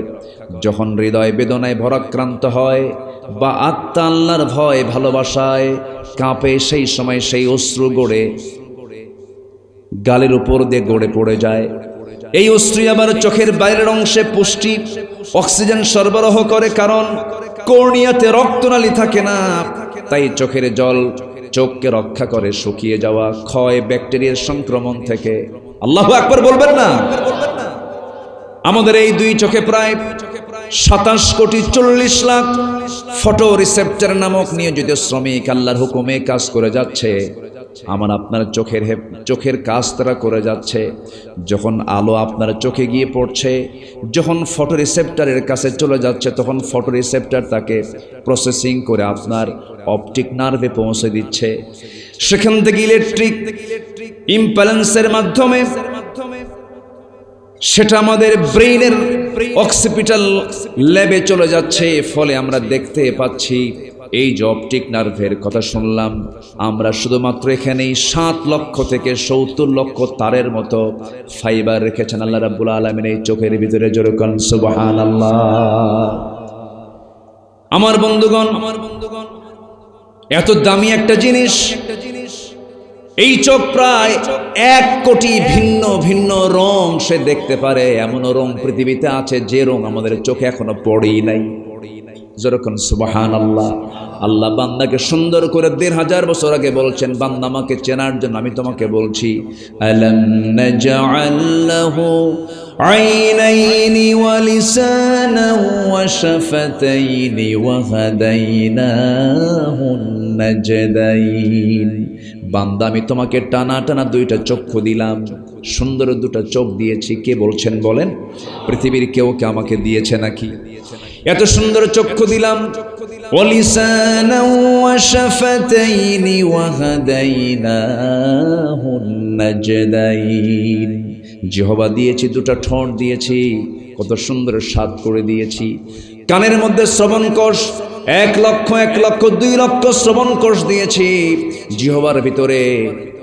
যখন হৃদয় বেদনায় ভরাক্রান্ত হয় বা আত্মা আল্লাহর ভয় ভালোবাসায় কাঁপে, সেই সময় সেই অশ্রু গড়ে গালের উপর দিয়ে গড়ে পড়ে যায়। এই অশ্রু আবার চোখের বাইরের অংশে পুষ্টি, অক্সিজেন সরবরাহ করে। কারণ কর্নিয়াতে রক্তনালী থাকে না, তাই চোখের জল চোখকে রক্ষা করে শুকিয়ে যাওয়া, ক্ষয়, ব্যাকটেরিয়ার সংক্রমণ থেকে। আল্লাহু আকবার বলবেন না? আমাদের এই দুই চোখে প্রায় 27 কোটি 40 লাখ ফটো রিসেপ্টর নামক নিয়োজিত শ্রমিক আল্লাহর হুকুমে কাজ করে যাচ্ছে। আমার আপনার চোখের কাজ তারা করে যাচ্ছে। যখন আলো আপনার চোখে গিয়ে পড়ছে, যখন ফটো রিসেপ্টরের কাছে চলে যাচ্ছে, তখন ফটো রিসেপ্টর তাকে প্রসেসিং করে আপনার অপটিক নার্ভে পৌঁছে দিচ্ছে। সেখান থেকে ইলেকট্রিক ইম্প্যালেন্সের মাধ্যমে সেটা আমাদের ব্রেইনের অক্সিপিটাল ল্যাবে চলে যাচ্ছে। ফলে আমরা দেখতে পাচ্ছি, এই যে অপটিক নার্ভের কথা শুনলাম, আমরা শুধুমাত্র এখানেই 7 লক্ষ থেকে 70 লক্ষ তারের মতো ফাইবার রেখেছেন আল্লাহ রাব্বুল আলামিন এই চোখের ভিতরে। জোরে কোন সুবহানাল্লাহ। আমার বন্ধুগণ, এত দামি একটা জিনিস, এই চোখ প্রায় 1 কোটি ভিন্ন ভিন্ন রং সে দেখতে পারে। এমনও রং পৃথিবীতে আছে যে রং আমাদের চোখে এখনো পড়েই নাই। যেরকম সুবহানাল্লাহ। আল্লাহ বান্দাকে সুন্দর করে 1500 বছর আগে বলছেন, বান্দা আমাকে চেনার জন্য আমি তোমাকে বলছি, আলাম নাজআল লাহু আইনাইনি ওয়া লিসানান ওয়া শাফাতাইনি ওয়া হাদাইনাহুন নাজদাইন। বান্দা আমি তোমাকে টানা টানা 2টা চক্ষু দিলাম, সুন্দর 2টা চোখ দিয়েছি। কে বলছেন বলেন? পৃথিবীর কেউ কে আমাকে দিয়েছে নাকি? এত সুন্দর চক্ষু দিলাম। ওয়ালিসানাও ওয়া শাফাতাইনি ওয়া হাদাইনাহুন নাজদাইন। জিহ্বা দিয়েছি, 2টা ঠোঁট দিয়েছি, কত সুন্দর স্বাদ করে দিয়েছি। কানের মধ্যে শ্রবণ কোষ 1 লক্ষ 2 লক্ষ শ্রবণ কোষ দিয়েছি। জিহ্বার ভিতরে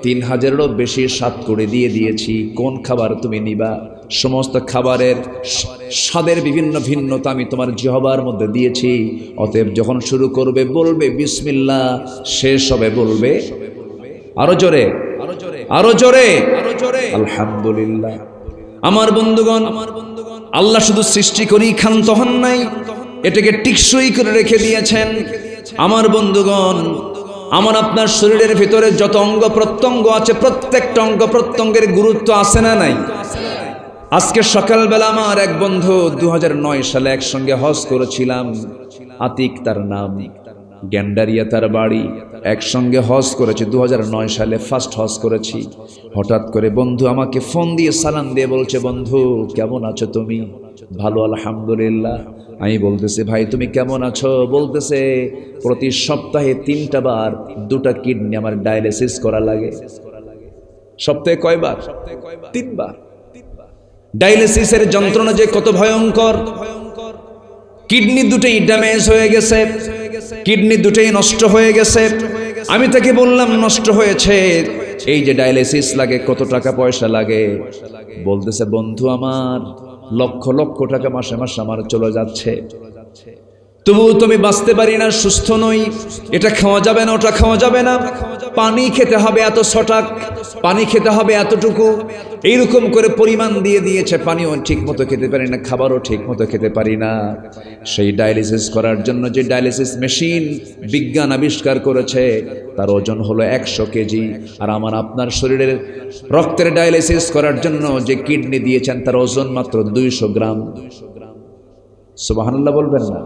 3000-এরও বেশি স্বাদ করে দিয়েছি। কোন খাবার তুমি নিবা? সমস্ত খাবারের স্বাদের বিভিন্ন ভিন্নতা আমি তোমার জিহ্বার মধ্যে দিয়েছি। অতএব যখন শুরু করবে বলবে বিসমিল্লাহ, শেষ হবে বলবে আরো জোরে, আরো জোরে আলহামদুলিল্লাহ। আমার বন্ধুগণ, আল্লাহ শুধু সৃষ্টি করেই ক্ষান্ত হন নাই, এটাকে টিকসই করে রেখে দিয়েছেন। আমার বন্ধুগণ, আমার আপনার শরীরের ভিতরে যত অঙ্গ প্রত্যঙ্গ আছে প্রত্যেকটা অঙ্গ প্রত্যঙ্গের গুরুত্ব আছে না নাই? আজকে সকালবেলা আমার এক বন্ধু 2009 সালে একসঙ্গে হজ করেছিলাম, আতিক তার নাম, গ্যান্ডারিয়া তার বাড়ি, একসঙ্গে হজ করেছি 2009 সালে ফার্স্ট হজ করেছি। হঠাৎ করে বন্ধু আমাকে ফোন দিয়ে সালাম দিয়ে বলছে, বন্ধু কেমন আছো তুমি? ভালো আলহামদুলিল্লাহ। আমি বলতেছি, ভাই তুমি কেমন আছো? বলতেছে, প্রতি সপ্তাহে 3টা বার 2টা কিডনি আমার ডায়ালিসিস করা লাগে। সপ্তাহে কয়বার? 3বার। ডায়ালিসিসের যন্ত্রণা যে কত ভয়ঙ্কর। কিডনি দুটোই ড্যামেজ হয়ে গেছে, কিডনি দুটোই নষ্ট হয়ে গেছে। আমি তাকে বললাম, নষ্ট হয়েছে, এই যে ডায়ালিসিস লাগে কত টাকা পয়সা লাগে? বলতেছে, বন্ধু আমার লক্ষ লক্ষ টাকা মাসে মাসে আমার চলে যাচ্ছে, তবুও তুমি বাঁচতে পারি না, সুস্থ নই, এটা খাওয়া যাবে না, ওটা খাওয়া যাবে না, পানি খেতে হবে এত ছটাক, পানি খেতে হবে এতটুকু, এইরকম করে পরিমাণ দিয়ে দিয়েছে। পানিও ঠিক মতো খেতে পারি না, খাবারও ঠিক মতো খেতে পারি না। সেই ডায়ালিসিস করার জন্য যে ডায়ালিসিস মেশিন বিজ্ঞান আবিষ্কার করেছে তার ওজন হলো 100 কেজি। আর আমার আপনার শরীরের রক্তের ডায়ালিসিস করার জন্য যে কিডনি দিয়েছেন তার ওজন মাত্র 200 গ্রাম। সুবহানাল্লাহ বলবেন না?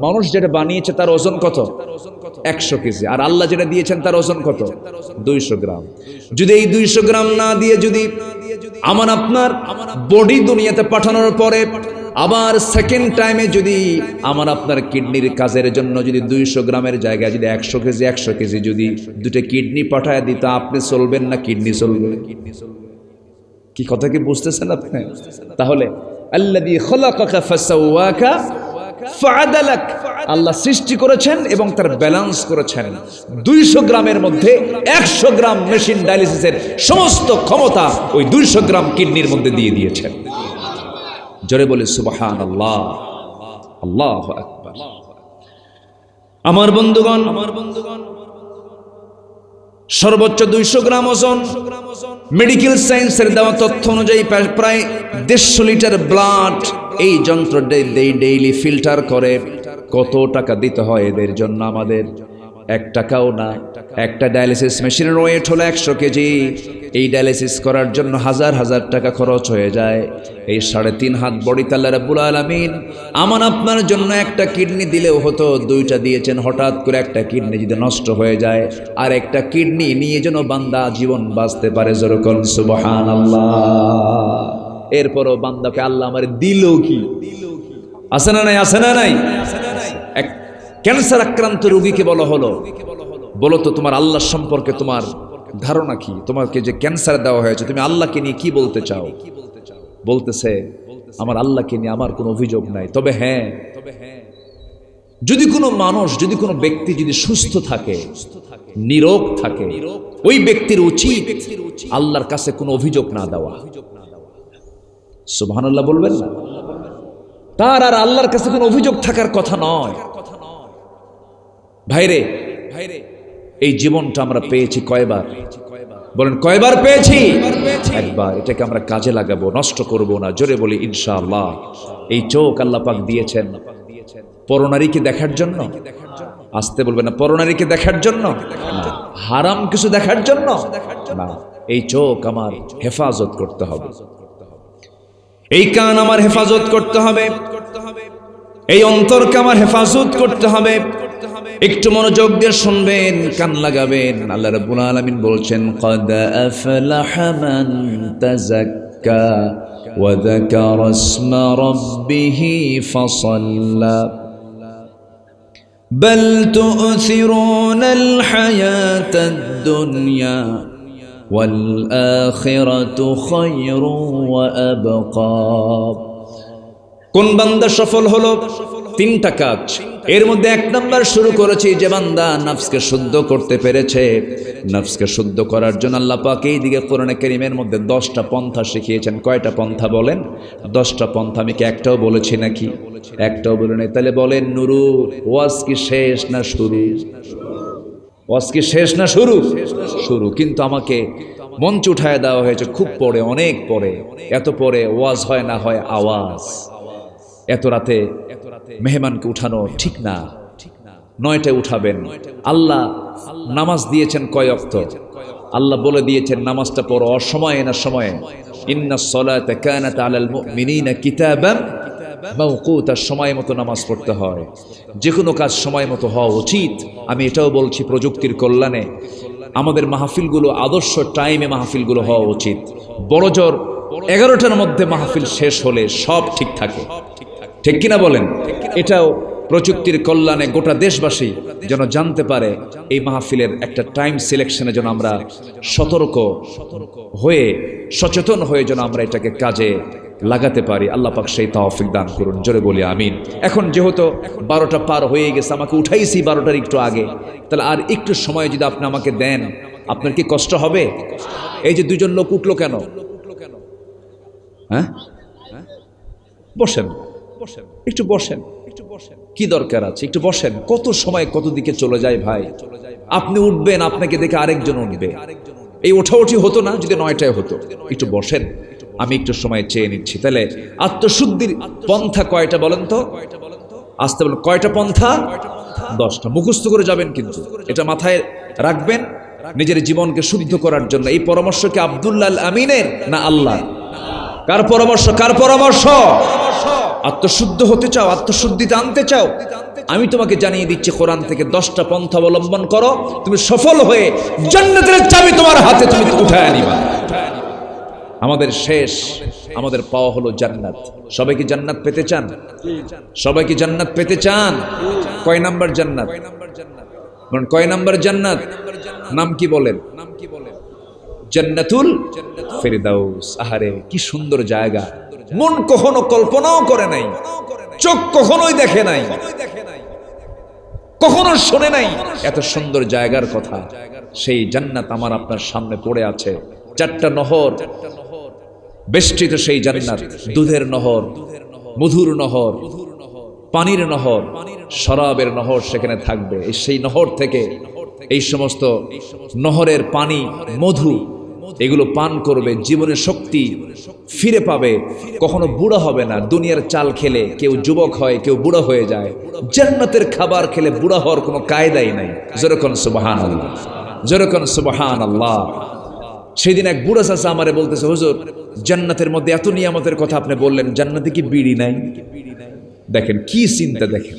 মানুষ যেটা বানিয়েছে তার ওজন কত? 100 কেজি। আর আল্লাহ যেটা দিয়েছেন তার ওজন কত? 200 গ্রাম। যদি এই 200 গ্রাম না দিয়ে যদি আমার আপনার বডি দুনিয়াতে পাঠানোর পরে আবার সেকেন্ড টাইমে যদি আমার আপনার কিডনির কাজের জন্য যদি 200 গ্রামের জায়গায় যদি 100 কেজি যদি 2টা কিডনি পাঠায় দিত, আপনি চলবেন না কিডনি চলবে? কি কথা কি বুঝতেছেন আপনি? তাহলে আল্লাযী খালাকাকা ফাসাওয়াকা ফাআদালাক, আল্লাহ সৃষ্টি করেছেন এবং তার ব্যালেন্স করেছেন। 200 গ্রামের মধ্যে 100 গ্রাম মেশিন ডায়ালিসিসের সমস্ত ক্ষমতা ওই 200 গ্রাম কিডনির মধ্যে দিয়ে দিয়েছেন। জোরে বলে সুবহানাল্লাহ, আল্লাহু আকবার। আমার বন্ধুগণ, সর্বোচ্চ 200 গ্রাম ওজন, মেডিকেল সায়েন্সের দেওয়া তথ্য অনুযায়ী প্রায় 150 লিটার ব্লাড এই যন্ত্র ডেইলি ফিল্টার করে। কত টাকা দিতে হয় এদের জন্য আমাদের? 1 টাকাও না। একটা ডায়ালিসিস মেশিনের ওয়েট হলো 100 কেজি। এই ডায়ালিসিস করার জন্য হাজার হাজার টাকা খরচ হয়ে যায়। এই 3.5 হাত বডিতে আল্লাহ রাব্বুল আলামিন আমার আপনার জন্য একটা কিডনি দিলেও হতো, 2টা দিয়েছেন। হঠাৎ করে একটা কিডনি যদি নষ্ট হয়ে যায় আর একটা কিডনি নিয়ে যেন বান্দা জীবন বাঁচতে পারে। যেরকম সুবহানাল্লাহ। এরপরও বান্দাকে আল্লাহ আমার দিল কি? আছে না নাই? আছে না নাই? এক ক্যান্সার আক্রান্ত রোগীকে বলা হলো, বলো তো তোমার আল্লাহ সম্পর্কে তোমার ধারণা কি? তোমাকে যে ক্যান্সার দেওয়া হয়েছে তুমি আল্লাহকে নিয়ে কি বলতে চাও? বলতেছে, আমার আল্লাহকে নিয়ে আমার কোনো অভিযোগ নাই, তবে হ্যাঁ, যদি কোনো মানুষ, যদি কোনো ব্যক্তি যদি সুস্থ থাকে, নিরোগ থাকে, ওই ব্যক্তির উচিত আল্লাহর কাছে কোনো অভিযোগ না দেওয়া। সুবহানাল্লাহ বলবেন না? তার আর আল্লাহর কাছে কোনো অভিযোগ থাকার কথা নয়। ভাইরে, এই জীবনটা আমরা পেয়েছি কয়বার? বলেন কয়বার পেয়েছি? একবার। এটাকে আমরা কাজে লাগাবো, নষ্ট করব না। জোরে বলি ইনশাআল্লাহ। এই চোখ আল্লাহ পাক দিয়েছেন পরনারীকে দেখার জন্য? আসতে বলবেন না। পরনারীকে দেখার জন্য, হারাম কিছু দেখার জন্য না। এই চোখ আমার হেফাজত করতে হবে, এই কান আমার হেফাজত করতে হবে, এই অন্তরকে আমার হেফাজত করতে হবে। একটু মনোযোগ দিয়ে শুনবেন, কান লাগাবেন। আল্লাহ রাব্বুল আলামিন বলছেন, ক্বাদ আফলাহা মান তাযাক্কা ওয়া যাকারা ইসমা রাব্বিহি ফাসাল্লা বাল তু'থিরুনাল হায়াতাদ দুনিয়া ওয়াল আখিরাতু খায়রুন ওয়া আবকা। কোন বান্দা সফল হলো? 3টা কাজ। এর মধ্যে 1 নাম্বার শুরু করেছি, যে বান্দা নফসকে শুদ্ধ করতে পেরেছে। নফসকে শুদ্ধ করার জন্য আল্লাহ পাক এই দিকে কোরআনে কারীমের মধ্যে 10টা পন্থা শিখিয়েছেন। কয়টা পন্থা বলেন? 10টা পন্থা। আমি কি একটাও বলেছি নাকি? একটাও বলে নাই। তাহলে বলেন নুরু, ওয়াজ কি শেষ না শুরু? ওয়াজ কি শেষ না শুরু? শুরু। কিন্তু আমাকে মঞ্চ উঠায় দেওয়া হয়েছে খুব পরে, অনেক পরে। এত পরে ওয়াজ হয় না, হয় আওয়াজ। এত রাতে মেহমানকে উঠানো ঠিক না। 9টায় উঠাবেন। আল্লাহ নামাজ দিয়েছেন কয় ওয়াক্ত? আল্লাহ বলে দিয়েছেন নামাজটা পড়ো অসময়ে না সময়ে। ইন্নাস সালাতা কানাত আলাল মুমিনিনা কিতাবাম মাওকুতা, সময় মতো নামাজ পড়তে হয়। যে কোনো কাজ সময় মতো হওয়া উচিত। আমি এটাও বলছি প্রযুক্তির কল্যাণে আমাদের মাহফিলগুলো আদর্শ টাইমে মাহফিলগুলো হওয়া উচিত। বড়জোর 11টার মধ্যে মাহফিল শেষ হলে সব ঠিক থাকে, ঠিক কিনা বলেন? এটাও প্রযুক্তির কল্যাণে গোটা দেশবাসী যেন জানতে পারে এই মাহফিলের একটা টাইম সিলেকশনে যেন আমরা সতর্ক হয়ে সচেতন হয়ে যেন আমরা এটাকে কাজে লাগাতে পারি। আল্লাহ পাক সেই তৌফিক দান করুন, জোরে বলি আমিন। এখন যেহেতু 12টা পার হয়ে গেছে, আমাকে উঠাইছি 12টার একটু আগে, তাহলে আর একটু সময় যদি আপনি আমাকে দেন, আপনার কি কষ্ট হবে? এই যে দুজন লোক উঠলো কেন? হ্যাঁ, বসেন, একটু বসেন, কি দরকার আছে? একটু বসেন। কত সময় কত দিকে চলে যায় ভাই। আপনি উঠবেন, আপনাকে দেখে আরেকজন উঠবে। এই ওঠাউঠি হতো না যদি 9টায় হতো। একটু বসেন, আমি একটু সময় চেয়ে নিচ্ছি। তাহলে আত্মশুদ্ধির পন্থা কয়টা বলেন তো? আসতে বলেন, কয়টা পন্থা? 10টা। মুখস্থ করে যাবেন, কিন্তু এটা মাথায় রাখবেন নিজের জীবনকে শুদ্ধ করার জন্য। এই পরামর্শ কি আব্দুল্লাহ আল আমিনের না আল্লাহ? কার পরামর্শ? কার পরামর্শ? আত্মশুদ্ধ হতে চাও, আত্মশুদ্ধিতে আনতে চাও, আমি তোমাকে জানিয়ে দিচ্ছি কোরআন থেকে 10টা পন্থা অবলম্বন করো, তুমি সফল হয়ে জান্নাতের চাবি তোমার হাতে তুমি উঠায় আনিবা। আমাদের শেষ, আমাদের পাওয়া হলো জান্নাত। সবাই কি জান্নাত পেতে চান? সবাই কি জান্নাত পেতে চান? কয় নাম্বার জান্নাত? কয় নাম্বার জান্নাত? নাম কি বলেন? জান্নাতুল ফেরদাউস। আহারে কি সুন্দর জায়গা! মন কখনো কল্পনাও করে নাই, চোখ কখনোই দেখে নাই, কখনো শোনে নাই এত সুন্দর জায়গার কথা। সেই জান্নাত আমার আপনার সামনে পড়ে আছে। 4টা নহর বেষ্টিত সেই জান্নাত। দুধের নহর, মধুর নহর, পানির নহর, শরাবের নহর সেখানে থাকবে। সেই নহর থেকে এই সমস্ত নহরের পানি, মধু, এগুলো পান করবে, জীবনের শক্তি ফিরে পাবে, কখনো বুড়া হবে না। দুনিয়ার চাল খেলে কেউ যুবক হয়, কেউ বুড়া হয়ে যায়। জান্নাতের খাবার খেলে বুড়া হওয়ার কোনো কায়দাই নাই। যেরকম সুবহানাল্লাহ, যেরকম সুবহানাল্লাহ। সেদিন এক বুড়া চাচা আমারে বলতেছে, হুজুর জান্নাতের মধ্যে এত নিয়ামতের কথা আপনি বললেন, জান্নাতে কি বিড়ি নাই? দেখেন কি চিন্তা, দেখেন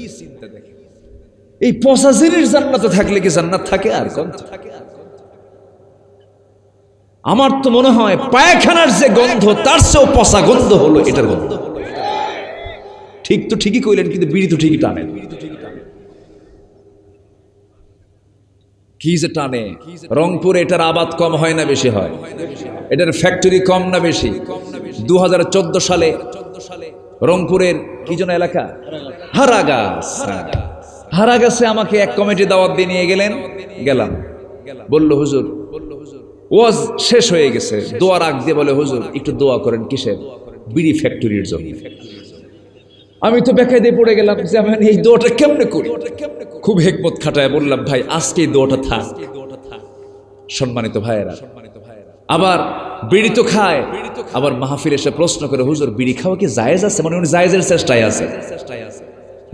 এই পচা জিনিস জান্নাতে থাকলে কি জান্নাত থাকে? আর কোন আমার তো মনে হয় পায়খানার যে গন্ধ তার চেয়েও পচা গন্ধ হলো এটার গন্ধ। ঠিক তো ঠিকই কইলেন, কিন্তু বিড়ি তো ঠিকই টানে। কি যে টানে! রংপুরে এটার আবাদ কম হয় না বেশি হয়? এটার ফ্যাক্টরি কম না বেশি? 2014 সালে রংপুরের কি যেন এলাকা, হারাগাছ, হারাগাছে আমাকে এক কমিটি দাওয়াত দিয়ে নিয়ে গেলাম। বলল হুজুর ওয়াজ শেষ হয়ে গেছে, দোয়ার আগ দিয়ে বলে, হুজুর একটু দোয়া করেন। কিসের? বিড়ি ফ্যাক্টরির জন্য। আমি তো বেকায় দিয়ে পড়ে গেলাম যে আমি এই দোয়াটা কেমনে করি। খুব হিকমত খাটায় বললাম, ভাই আজকে এই দোয়াটা থাক। সম্মানিত ভাইয়েরা, আবার বিড়ি তো খায়, আবার মাহফিল এসে প্রশ্ন করে, হুজুর বিড়ি খাওয়া কি জায়েজ আছে? মানে উনি জায়েজের চেষ্টায় আছে।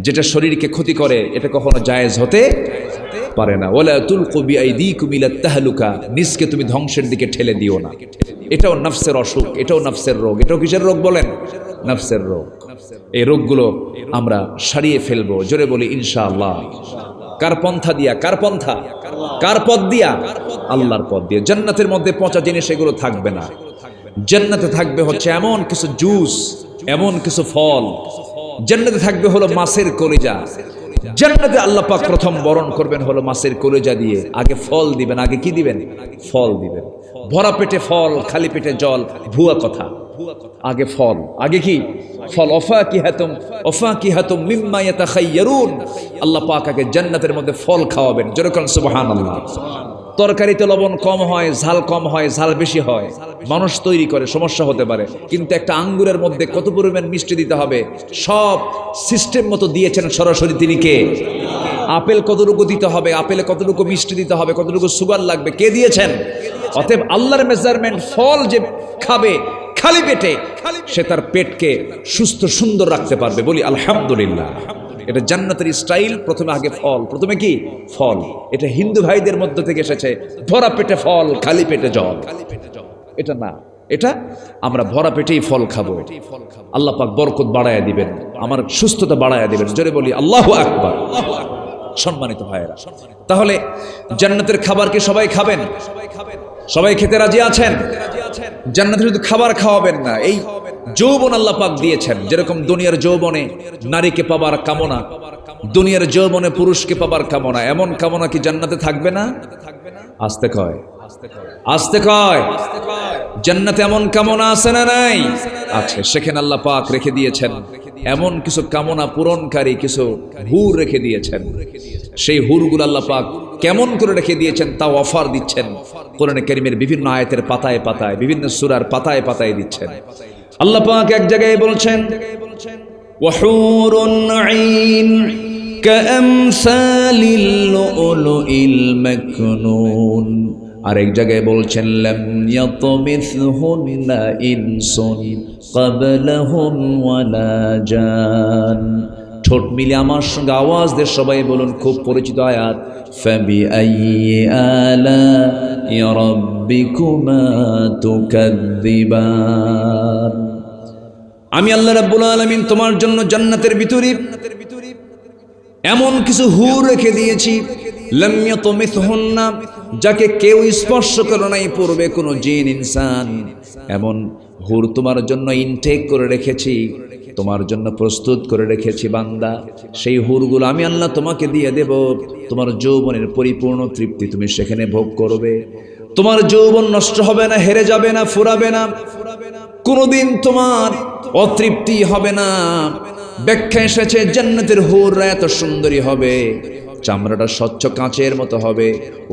যেটা শরীরকে ক্ষতি করে এটা কখনো জায়েজ হতে পারে না। ওয়ালা তুলকু বিআইদিকুম ইলাত তাহলুকা, নিজকে তুমি ধ্বংসের দিকে ঠেলে দিও না। এটাও নফসের অসুখ, এটাও নফসের রোগ। এটাও কিসের রোগ বলেন? নফসের রোগ। এই রোগগুলো আমরা সারিয়ে ফেলবো, জোরে বলি ইনশাআল্লাহ। কার পন্থা দিয়া? কার পন্থা? কার পথ দিয়া? আল্লাহর পথ দিয়ে। জান্নাতের মধ্যে পচা জিনিস এগুলো থাকবে না। জান্নাতে থাকবে হচ্ছে এমন কিছু জুস, এমন কিছু ফল। জান্নাতে থাকবে হলো মাছের কলিজা। জান্নাতে আল্লাহ পাক প্রথম বরণ করবেন হলো মাছের কলিজা দিয়ে। আগে ফল দিবেন। আগে কি দিবেন? ফল দিবেন। ভরা পেটে ফল, খালি পেটে জল, ভুয়া কথা। আগে ফল, আগে কি? ফল। অফাকিহাতুম মিম্মা ইয়াতাখায়্যারুন। আল্লাহ পাক আগে জান্নাতের মধ্যে ফল খাওয়াবেন। যেরকম সুবহানাল্লাহ। তরকারিতে লবণ কম হয়, ঝাল কম হয়, ঝাল বেশি হয়, মানুষ তৈরি করে, সমস্যা হতে পারে। কিন্তু একটা আঙ্গুরের মধ্যে কত পরিমাণ মিষ্টি দিতে হবে সব সিস্টেম মতো দিয়েছেন সরাসরি তিনি কে? আপেল কতটুকু দিতে হবে, আপেলে কতটুকু মিষ্টি দিতে হবে, কতটুকু সুগার লাগবে, কে দিয়েছেন? অতএব আল্লাহর মেজারমেন্ট। ফল যে খাবে খালি পেটে, সে তার পেটকে সুস্থ সুন্দর রাখতে পারবে। বলি আলহামদুলিল্লাহ। এটা জান্নাতের স্টাইল। প্রথমে আগে ফল, প্রথমে কি ফল। এটা হিন্দু ভাইদের মধ্য থেকে এসেছে, ভরা পেটে ফল খালি পেটে জল। এটা না, এটা আমরা ভরা পেটেই ফল খাবো। আল্লাহ পাক বরকত বাড়ায়া দিবেন, আমার সুস্থতা বাড়ায়া দিবেন। জোরে বলি আল্লাহু আকবার। সম্মানিত ভাইয়েরা, তাহলে জান্নাতের খাবার কি সবাই খাবেন? সবাই খেতে রাজি আছেন? জান্নাতে শুধু খাবার খাওয়াবেন না, এই যৌবন আল্লাহ পাক দিয়েছেন। যেরকম দুনিয়ার যৌবনে নারীকে পাবার কামনা, দুনিয়ার যৌবনে পুরুষকে পাবার কামনা, এমন কামনা কি জান্নাতে থাকবে না? আস্তে কয়, আস্তে কয়, জান্নাতে এমন কামনা আছে না নাই? আছে। সেখানে আল্লাহ পাক রেখে দিয়েছেন এমন কিছু কামনা পূরণকারী কিছু হুর রেখে দিয়েছেন। সেই হুরগুলো আল্লাহ পাক কেমন করে রেখে দিয়েছেন তাও অফার দিচ্ছেন কোরআনে কারীমের বিভিন্ন আয়াতের পাতায় পাতায়, বিভিন্ন সূরার পাতায় পাতায় দিচ্ছেন। আল্লাহ পাক এক জায়গায় বলছেন ওয়াহুরুন আইন কাআমসালিল লুলুইল মাকনুন। আর এক জায়গায় বলছেন লাম ইয়াতমিসহুন্না ইনসুন ক্বাবলাহুম ওয়ালা জান। ঠোঁট মিলে আমার সঙ্গে আওয়াজ দিয়ে সবাই বলুন, খুব পরিচিত আয়াত, ফাবিআইয়ি আলাই রাব্বিকুমা তুকাযযিবান। আমি আল্লাহ রাব্বুল আলামিন তোমার জন্য জান্নাতের ভিতরে এমন কিছু হুর রেখে দিয়েছি, লাম ইয়াতমিসহুন্না, যাকে কেউ স্পর্শ করে নাই পূর্বে কোনো জিন ইনসান। এমন হুর তোমার জন্য ইনটেক করে রেখেছি, তোমার জন্য প্রস্তুত করে রেখেছি বান্দা। সেই হুরগুলো আমি আল্লাহ তোমাকে দিয়ে দেব। তোমার যৌবনের পরিপূর্ণ তৃপ্তি তুমি সেখানে ভোগ করবে। তোমার যৌবন নষ্ট হবে না, হেরে যাবে না, ফুরাবে না, কোনোদিন তোমার অতৃপ্তি হবে না। ব্যাখ্যা এসেছে জান্নাতের হুররা এত সুন্দরী হবে, চামড়াটা স্বচ্ছ কাঁচের মতো হবে,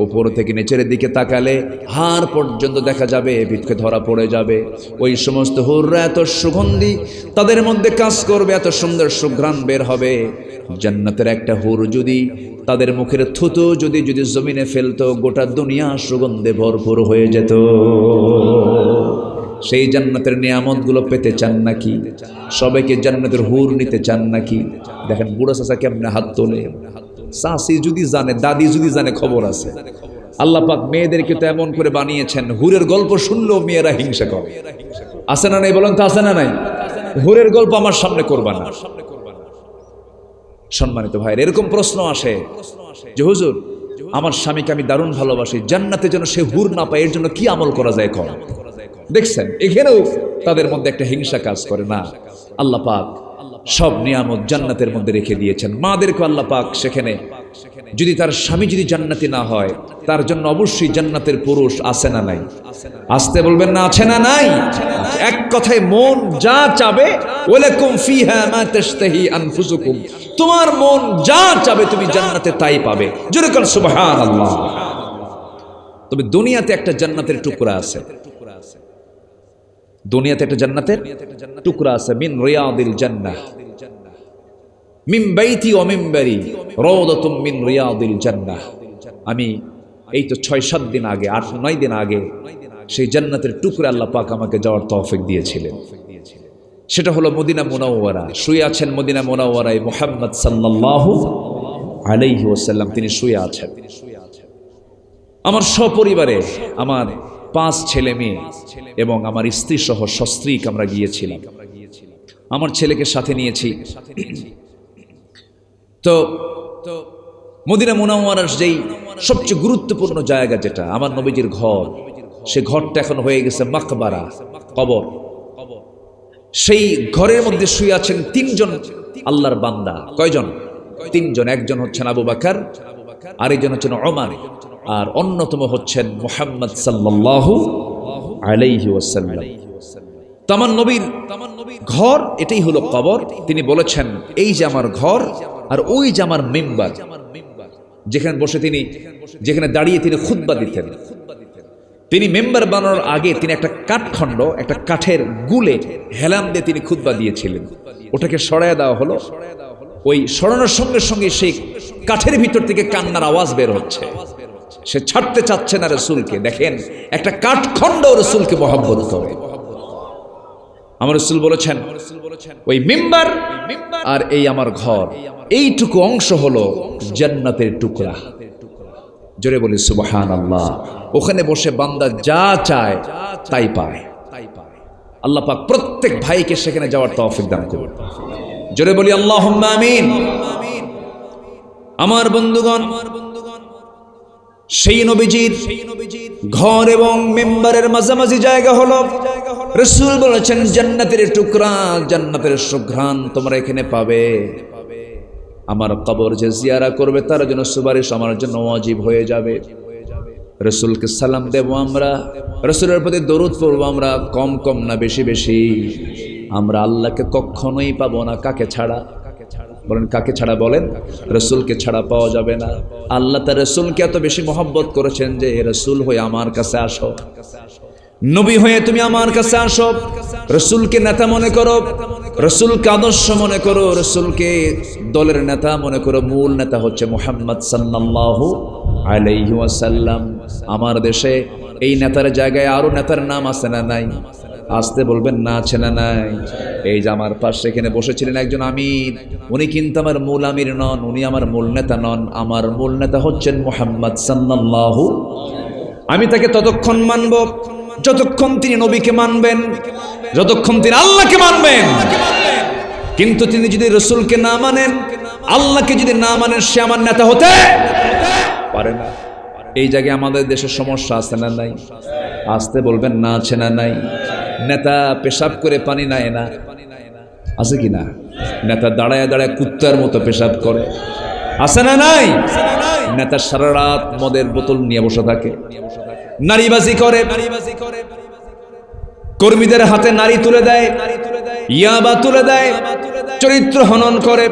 উপর থেকে নিচের দিকে তাকালে হাড় পর্যন্ত দেখা যাবে, ভিতকে ধরা পড়ে যাবে। ওই সমস্ত হুররা এত সুগন্ধি, তাদের মধ্যে কাজ করবে, এত সুন্দর সুঘ্রাণ বের হবে। জান্নাতের একটা হুর যদি তাদের মুখের থুতু যদি জমিনে ফেলতো, গোটা দুনিয়া সুগন্ধে ভরপুর হয়ে যেত। সেই জান্নাতের নিয়ামতগুলো পেতে চান নাকি? সবাইকে জান্নাতের হুর নিতে চান নাকি? দেখেন বুড়া চাচা কেমনে হাত তোলে। চাচি যদি জানে, দাদি যদি জানে, খবর আছে। আল্লাহ পাক মেয়েদেরকে তো এমন করে বানিয়েছেন, হুরের গল্প শুনলেও মেয়েরা হিংসা করে। আছে না নাই বলেন তো, আছে না নাই? হুরের গল্প আমার সামনে করবা না। সম্মানিত ভাইয়ের, এরকম প্রশ্ন আসে যে হুজুর আমার স্বামীকে আমি দারুণ ভালোবাসি, জান্নাতে যেন সে হুর না পায়, এর জন্য কি আমল করা যায়? কম দেখছেন এখানেও তাদের মধ্যে একটা হিংসা কাজ করে না। আল্লাহ পাক সব নিয়ামত জান্নাতের মধ্যে রেখে দিয়েছেন। মাদেরকে আল্লাহ পাক সেখানে, যদি তার স্বামী যদি জান্নাতি না হয়, তার জন্য অবশ্যই জান্নাতের পুরুষ আছে না নাই? আসতে বলবেন না, আছে না নাই? এক কথায় মন যা চাবে, ওয়ালাকুম ফিহা মা তাশতাহি আনফুসুকুম, তোমার মন যা চাবে তুমি জান্নাতে তাই পাবে। জোরে বলেন সুবহানাল্লাহ। তবে দুনিয়াতে একটা জান্নাতের টুকরা আছে, দুনিয়াতে একটা জান্নাতের টুকরা আছে। মিন রিয়াদিল জান্নাহ, মিন বাইতি ওয়া মিনবারি রাওদাতুম মিন রিয়াদিল জান্নাহ। আমি এই তো 6-7 দিন আগে, 8-9 দিন আগে সেই জান্নাতের টুকরা আল্লাহ পাক আমাকে যাওয়ার তৌফিক দিয়েছিলেন। সেটা হলো মদিনা মুনাওয়ারা। শুয়ে আছেন মদিনা মুনাওয়ারায় মুহাম্মদ সাল্লাল্লাহু আলাইহি ওয়াসাল্লাম, তিনি শুয়ে আছেন। আমার সপরিবারে, আমার 5 ছেলে মেয়ে এবং আমার স্ত্রী সহ সস্ত্রীক আমরা গিয়েছিলাম। আমার ছেলেকে সাথে নিয়েছি। তো মদিনা মুনাওয়ারার যেই সবচেয়ে গুরুত্বপূর্ণ জায়গা, যেটা আমার নবীজির ঘর, সে ঘরটা এখন হয়ে গেছে মাকবারা, কবর। সেই ঘরের মধ্যে শুয়ে আছেন 3 জন আল্লাহর বান্দা। কয়জন? 3 জন। একজন হচ্ছেন আবু বকর, আরেকজন হচ্ছেন ওমর, আর অন্যতম হচ্ছেন মুহাম্মদ সাল্লাল্লাহু আলাইহি ওয়াসাল্লাম। তামান নবীর ঘর, এটাই হলো কবর। তিনি বলেছেন এই যে আমার ঘর, আর ওই যে আমার মিম্বার, যেখানে বসে তিনি, যেখানে দাঁড়িয়ে তিনি খুতবা দিতেন। তিনি মেম্বার বানানোর আগে তিনি একটা কাঠখণ্ড, একটা কাঠের গুলে হেলাম দিয়ে তিনি খুতবা দিয়েছিলেন। ওটাকে সরায় দেওয়া হলো। ওই সরানোর সঙ্গে সঙ্গে সেই কাঠের ভিতর থেকে কান্নার আওয়াজ বের হচ্ছে। সে ছাড়তে চাচ্ছে না রাসূলকে। দেখেন, একটা কাঠখণ্ড রাসূলকে মহব্বত করে। আমার রাসূল বলেছেন ওই মিম্বার আর এই আমার ঘর, এইটুকু অংশ হলো জান্নাতের টুকরা। জোরে বলি সুবহানাল্লাহ। ওখানে বসে বান্দা যা চায় তাই পায়। আল্লাহ পাক প্রত্যেক ভাইকে সেখানে যাওয়ার তৌফিক দান করুন। জোরে বলি আল্লাহুম্মা আমিন। আমার বন্ধুগণ, সেই নবীজির ঘর এবং মেম্বারের মাঝামাঝি জায়গা হলো, রাসূল বলেছেন জান্নাতের টুকরা, জান্নাতের সুঘ্রাণ তোমরা এখানে পাবে। আমার কবর যে জিয়ারা করবে তার জন্য সুপারিশ আমার জন্য ওয়াজিব হয়ে যাবে। রাসূলকে সালাম দেব আমরা, রাসূলের প্রতি দরুদ পড়ব আমরা, কম কম না বেশি বেশি। আমরা আল্লাহকে কখনোই পাবো না কাকে ছাড়া? বলেন কাকে ছাড়া? বলেন রাসূলকে ছাড়া পাওয়া যাবে না। আল্লাহ তার রাসূলকে এত বেশি মহব্বত করেছেন যে রাসূল হয়ে আমার কাছে আসো, নবী হয়ে তুমি আমার কাছে আসো। রাসূলকে নেতা মনে করো, রাসূলকে আদর্শ মনে করো, রাসূলকে দলের নেতা মনে করো। মূল নেতা হচ্ছে মুহাম্মদ সাল্লাল্লাহু আলাইহি ওয়াসাল্লাম। আমার দেশে এই নেতার জায়গায় আরো নেতার নাম আছে না নাই? আসতে বলবেন না আছে না নাই? এই যে আমার পাশে এখানে বসেছিলেন একজন আমির, উনি কিন্তু আমার মূল আমির নন, উনি আমার মূল নেতা নন। আমার মূল নেতা হচ্ছেন মুহাম্মদ সাল্লাল্লাহু। আমি তাকে ততক্ষণ মানব যতক্ষণ তিনি নবীকে মানবেন, যতক্ষণ তিনি আল্লাহকে মানবেন। কিন্তু তিনি যদি রাসূলকে না মানেন, আল্লাহকে যদি না মানেন, সে আমার নেতা হতে পারে না। এই জায়গায় আমাদের দেশের সমস্যা আছে না নাই? আসতে বলবেন না আছে না নাই? নেতা পেশাব করে পানি নেয় না, আছে কি না? নেতা দাঁড়ায় দাঁড়ায় কুত্তার মতো পেশাব করে, আছে না নাই? নেতা সারা রাত মদের বোতল নিয়ে বসে থাকে, নারীবাজি করে, কর্মীদের হাতে নারী তুলে দেয়, ইয়াবা তুলে দেয়, চরিত্র হনন করে,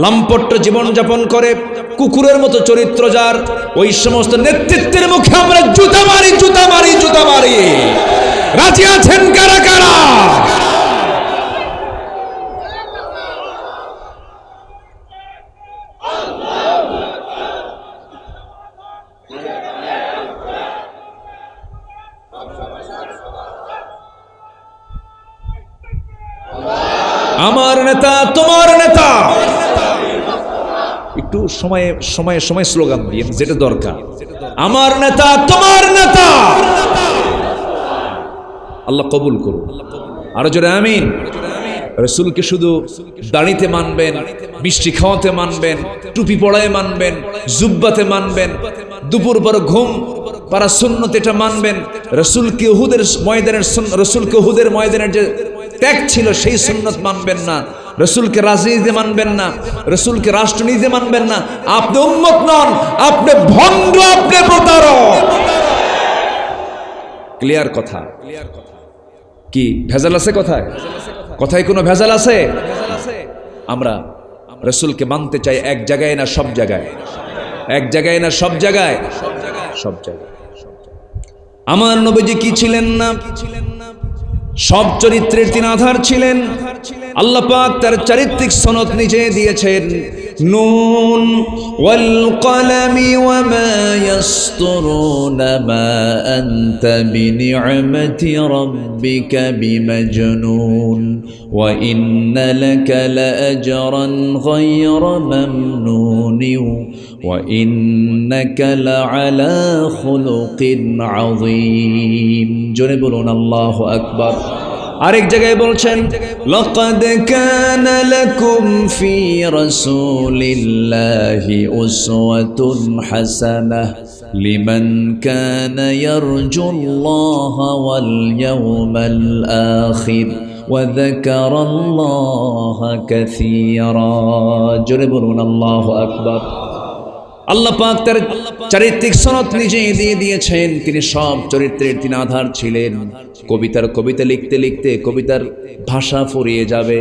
লম্পট জীবন যাপন করে, কুকুরের মতো চরিত্র যার। ওই সমস্ত নেতৃত্বের মুখে আমরা জুতা মারি, জুতা মারি, জুতা মারি। রাজি আছেন কারা কারা? আমার নেতা তোমার নেতা। একটু সময়ে সময়ে সময় স্লোগান দিয়ে যেটা দরকার। আমার নেতা তোমার নেতা। আল্লাহ কবুল করুন। আরো জোরে আমিন। রাসূলকে শুধু দাড়িতে মানবেন, মিষ্টি খাওয়াতে মানবেন, টুপি পড়ায় মানবেন, জুব্বাতে মানবেন, দুপুর পর ঘুম পারা সুন্নত এটা মানবেন। রাসূলকে উহুদের ময়দানের যে ত্যাগ ছিল সেই সুন্নত মানবেন না। রাসূলকে রাজনীতিতে মানবেন না, রাসূলকে রাষ্ট্রনীতিতে মানবেন না। আপনি উম্মত নন, আপনি ভণ্ড, আপনি প্রতারক। ক্লিয়ার কথা? কি ভেজাল আছে কথায়? কথায় কোনো ভেজাল আছে? আমরা রাসূলকে মানতে চাই এক জায়গায় না সব জায়গায়, এক জায়গায় না সব জায়গায়, সব জায়গায়। আমার নবীজি কি ছিলেন না? সব চরিত্রের তিনি আধার ছিলেন। আল্লাহ পাক তার চারিত্রিক সনদ নিজে দিয়েছেন। নুন ওয়াল কলামি ওয়া মা ইয়াসতুরুনা মা আনতা বিনি'মাতি রাব্বিকা বিমাজনুন ওয়া ইন্না লাকা লাআজরান গায়রা মামনুন ওয়া ইন্নাকা লাআলা খুলুকিন আযীম। জোরে বলুন আল্লাহু আকবার। আরেক জায়গায় বলছেন, লাকাদ কানা লাকুম ফি রাসূলিল্লাহি উসওয়াতুন হাসানাহ লিমান কানা ইয়ারজুল্লাহা ওয়াল ইয়াওমাল আখির ওয়া যাকারাল্লাহা কাসীরা। জোরে বলুন আল্লাহু আকবার। আল্লাহ পাক তার চারিত্রিক সনদ নিজেই দিয়ে দিয়েছেন। তিনি সব চরিত্রের তিনি আধার ছিলেন। কবিতা লিখতে লিখতে কবিতার ভাষা ফুরিয়ে যাবে,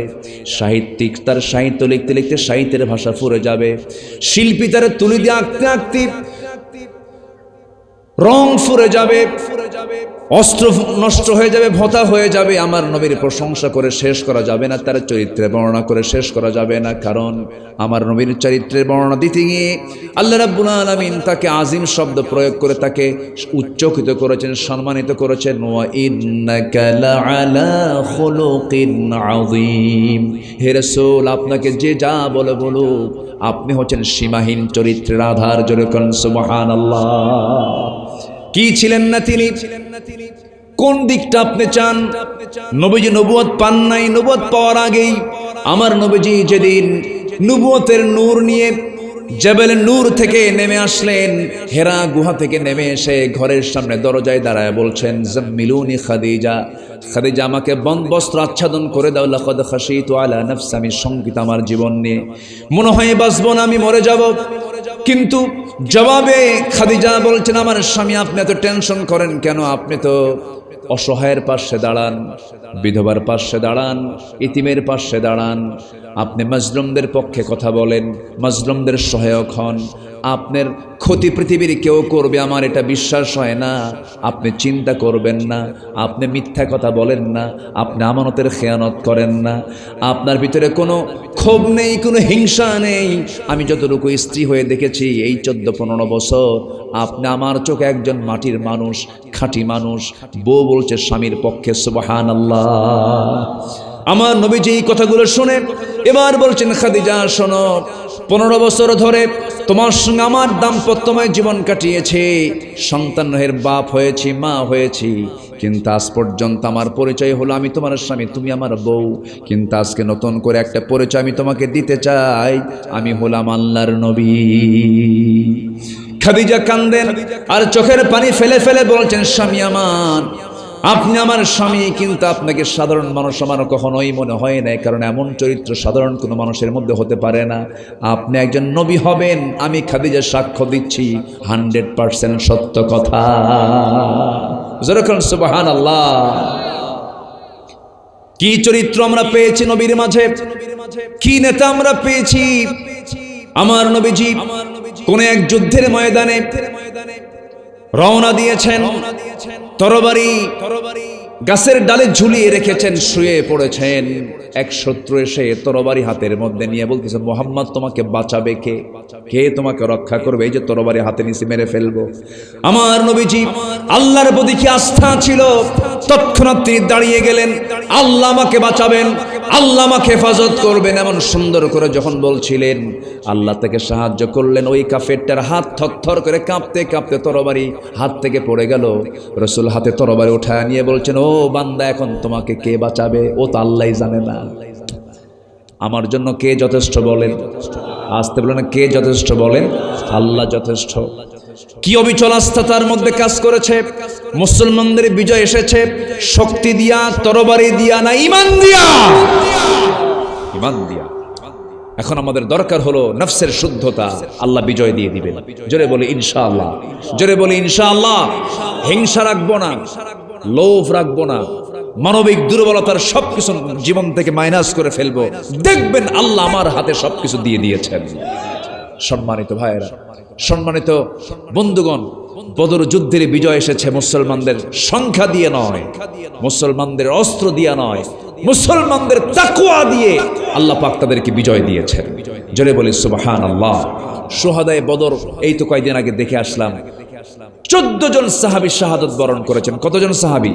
সাহিত্যিক তার সাহিত্য লিখতে লিখতে সাহিত্যের ভাষা ফুরে যাবে, শিল্পী তার তুলি দিয়ে আঁকতে আঁকতে রং ফুরে যাবে, অস্ত্র নষ্ট হয়ে যাবে, ভোঁতা হয়ে যাবে। আমার নবীর প্রশংসা করে শেষ করা যাবে না, তার চরিত্রের বর্ণনা করে শেষ করা যাবে না। কারণ আমার নবীর চরিত্রের বর্ণনা দিতে গিয়ে আল্লাহ রাব্বুল আলামিন তাকে আজিম শব্দ প্রয়োগ করে তাকে উচ্চকিত করেছেন, সম্মানিত করেছেন। ওয়া ইন্নাকা লাআলা খুলুকিন আযীম। হে রাসূল, আপনাকে যে যা বলে বলুক, আপনি হচ্ছেন সীমাহীন চরিত্রের আধার। জোরে কোন সুবহানাল্লাহ। কি ছিলেন না তিনি? কোন দিকটা আপনি চান? নবীজি নবুয়ত পান নাই, নবুয়ত পাওয়ার আগেই আমার নবীজি যেদিন নবুয়তের নূর নিয়ে জাবেল নূর থেকে নেমে আসলেন, হেরা গুহা থেকে নেমে এসে ঘরের সামনে দরজায় দাঁড়ায় বলছেন, জাম্মিলুনি খাদিজা, খাদিজা আমাকে বস্ত্র আচ্ছাদন করে দাও, লাকাদ খাশিতু আলা নাফসি, আমি শঙ্কিত আমার জীবন নিয়ে, মনে হয় বাঁচবো না, আমি মরে যাব। কিন্তু জবাবে খাদিজা বলছেন, আমার স্বামী আপনি এত টেনশন করেন কেন? আপনি তো অসহায়ের পাশে দাঁড়ান, বিধবার পাশে দাঁড়ান, ইতিমের পাশে দাঁড়ান, আপনি মাজলুমদের পক্ষে কথা বলেন, মাজলুমদের সহায়ক হন। আপনার ক্ষতি পৃথিবীর কেউ করবে আমার এটা বিশ্বাস হয় না। আপনি চিন্তা করবেন না, আপনি মিথ্যা কথা বলেন না, আপনি আমানতের খেয়ানত করেন না, আপনার ভিতরে কোনো ক্ষোভ নেই, কোনো হিংসা নেই। আমি যতটুকু স্ত্রী হয়ে দেখেছি এই 14-15 বছর, আপনি আমার চোখে একজন মাটির মানুষ, খাঁটি মানুষ। বউ বলছে স্বামীর পক্ষে, সুবহানাল্লাহ। আমার নবীজি এই কথাগুলো শুনে এবার বলছেন, খাদিজা শোনো, 15 বছর ধরে তোমার সঙ্গে আমার দাম্পত্যময় জীবন কাটিয়েছে, সন্তানের বাপ হয়েছি, মা হয়েছি, কিন্তু আজ পর্যন্ত আমার পরিচয় হলো আমি তোমার স্বামী, তুমি আমার বউ। কিন্তু আজকে নতুন করে একটা পরিচয় আমি তোমাকে দিতে চাই, আমি হলাম আল্লাহর নবী। খাদিজা কান্দেন আর চোখের পানি ফেলে ফেলে বলছেন, স্বামী আমার, আপনি আমার স্বামী, কিন্তু আপনাকে সাধারণ মানুষ আমার কখনোই মনে হয় না, কারণ এমন চরিত্র সাধারণ কোনো মানুষের মধ্যে হতে পারে না। আপনি একজন নবী হবেন, আমি খাদিজা সাক্ষ্য দিচ্ছি, 100% সত্য কথা। সুবহানাল্লাহ। কি চরিত্র আমরা পেয়েছি নবীর মাঝে, কি নেতা আমরা পেয়েছি। আমার নবীজি কোন এক যুদ্ধের ময়দানে রওনা দিয়েছেন, তরবারি গাছের ডালে ঝুলিয়ে রেখেছেন, শুয়ে পড়েছেন। এক শত্রু এসে তরবারি হাতের মধ্যে নিয়ে বলতেছে, মুহাম্মদ তোমাকে বাঁচাবে কে? কে তোমাকে রক্ষা করবে? এই যে তরবারি হাতে নিয়ে মেরে ফেলবো। আমার নবীজি আল্লাহর প্রতি কি আস্থা ছিল, তৎক্ষণাৎ তিনি দাঁড়িয়ে গেলেন, আল্লাহ আমাকে বাঁচাবেন, আল্লাহ আমাকে হেফাজত করবেন, এমন সুন্দর করে যখন বলছিলেন, আল্লাহ থেকে সাহায্য করলেন। ওই কাফেরটার হাত থরথর করে কাঁপতে কাঁপতে তরবারি হাত থেকে পড়ে গেল। রাসূল হাতে তরবারি উঠায় নিয়ে বলছেন, ও বান্দা, এখন তোমাকে কে বাঁচাবে? ও তো আল্লাহই জানে না। আমার জন্য কে যথেষ্ট বলেন? আসতে বলেন, কে যথেষ্ট বলেন? আল্লাহ যথেষ্ট। কি অবিচল আস্থা তার মধ্যে কাজ করেছে। মুসলমানদের বিজয় এসেছে শক্তি দিয়া, তরবারি দিয়া না, ঈমান দিয়া। ঈমান দিয়া। এখন আমাদের দরকার হলো নফসের শুদ্ধতা, আল্লাহ বিজয় দিয়ে দিবেন। জোরে বলি ইনশাআল্লাহ, জোরে বলি ইনশাআল্লাহ। হিংসা রাখবো না, লোভ রাখবো না, মানবিক দুর্বলতার সবকিছু জীবন থেকে মাইনাস করে ফেলবো। দেখবেন আল্লাহ আমার হাতে সবকিছু দিয়ে দিয়েছেন। সম্মানিত ভাইয়েরা, সম্মানিত বন্ধুগণ, বদর যুদ্ধের বিজয় এসেছে মুসলমানদের সংখ্যা দিয়ে নয়, মুসলমানদের অস্ত্র দিয়ে নয়, মুসলমানদের তাকওয়া দিয়ে আল্লাহ পাক তাদেরকে বিজয় দিয়েছেন। জোরে বলি সুবহানাল্লাহ। শুহাদায়ে বদর এই তো কয়েকদিন আগে দেখে আসলাম, 14 জন সাহাবী শাহাদাত বরণ করেছেন। কতজন সাহাবী?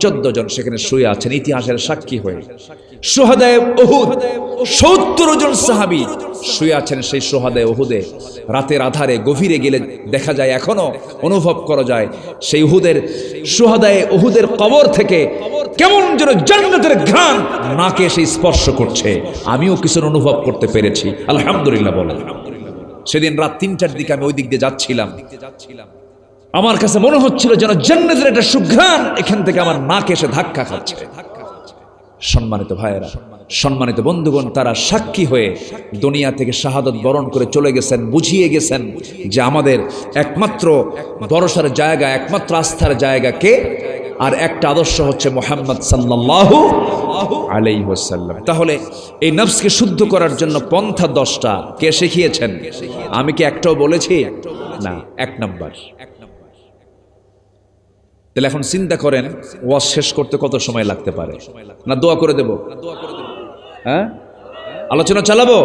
14 জন সেখানে শুয়ে আছেন ইতিহাসের সাক্ষী হয়ে। শুহাদায়ে উহুদ 70 জন সাহাবী শুয়ে আছেন সেই শুহাদায়ে উহুদে। রাতের আধারে গভীরে গেলে দেখা যায়, এখনো অনুভব করা যায়, সেই উহুদের শুহাদায়ে উহুদের কবর থেকে কেমন যেন জান্নাতের ঘ্রাণ নাকে এসে স্পর্শ করছে। আমিও কিছু অনুভব করতে পেরেছি, আলহামদুলিল্লাহ বলেন। সেদিন রাত 3টার দিকে আমি ওই দিক দিয়ে যাচ্ছিলাম, আমার কাছে মনে হচ্ছিল যেন জান্নাতের একটা সুঘ্রাণ এখান থেকে আমার নাকে এসে ধাক্কা খাচ্ছে। সম্মানিত ভাইয়েরা, সম্মানিত বন্ধুগণ, তারা সাক্ষী হয়ে দুনিয়া থেকে শাহাদাত বরণ করে চলে গেছেন, বুঝিয়ে গেছেন যে আমাদের একমাত্র ভরসার জায়গা, একমাত্র আস্থার জায়গা কে? আর একটা আদর্শ হচ্ছে মুহাম্মদ সাল্লাল্লাহু আলাইহি ওয়াসাল্লাম। তাহলে এই নফসকে শুদ্ধ করার জন্য পন্থা 10টা কে শিখিয়েছেন? আমি কি একটাও বলেছি? না, 1 নাম্বার। তাহলে এখন চিন্তা করেন, ওয়াজ শেষ করতে কত সময় লাগতে পারে? না দোয়া করে দেব? হ্যাঁ, আলোচনা চালাবো?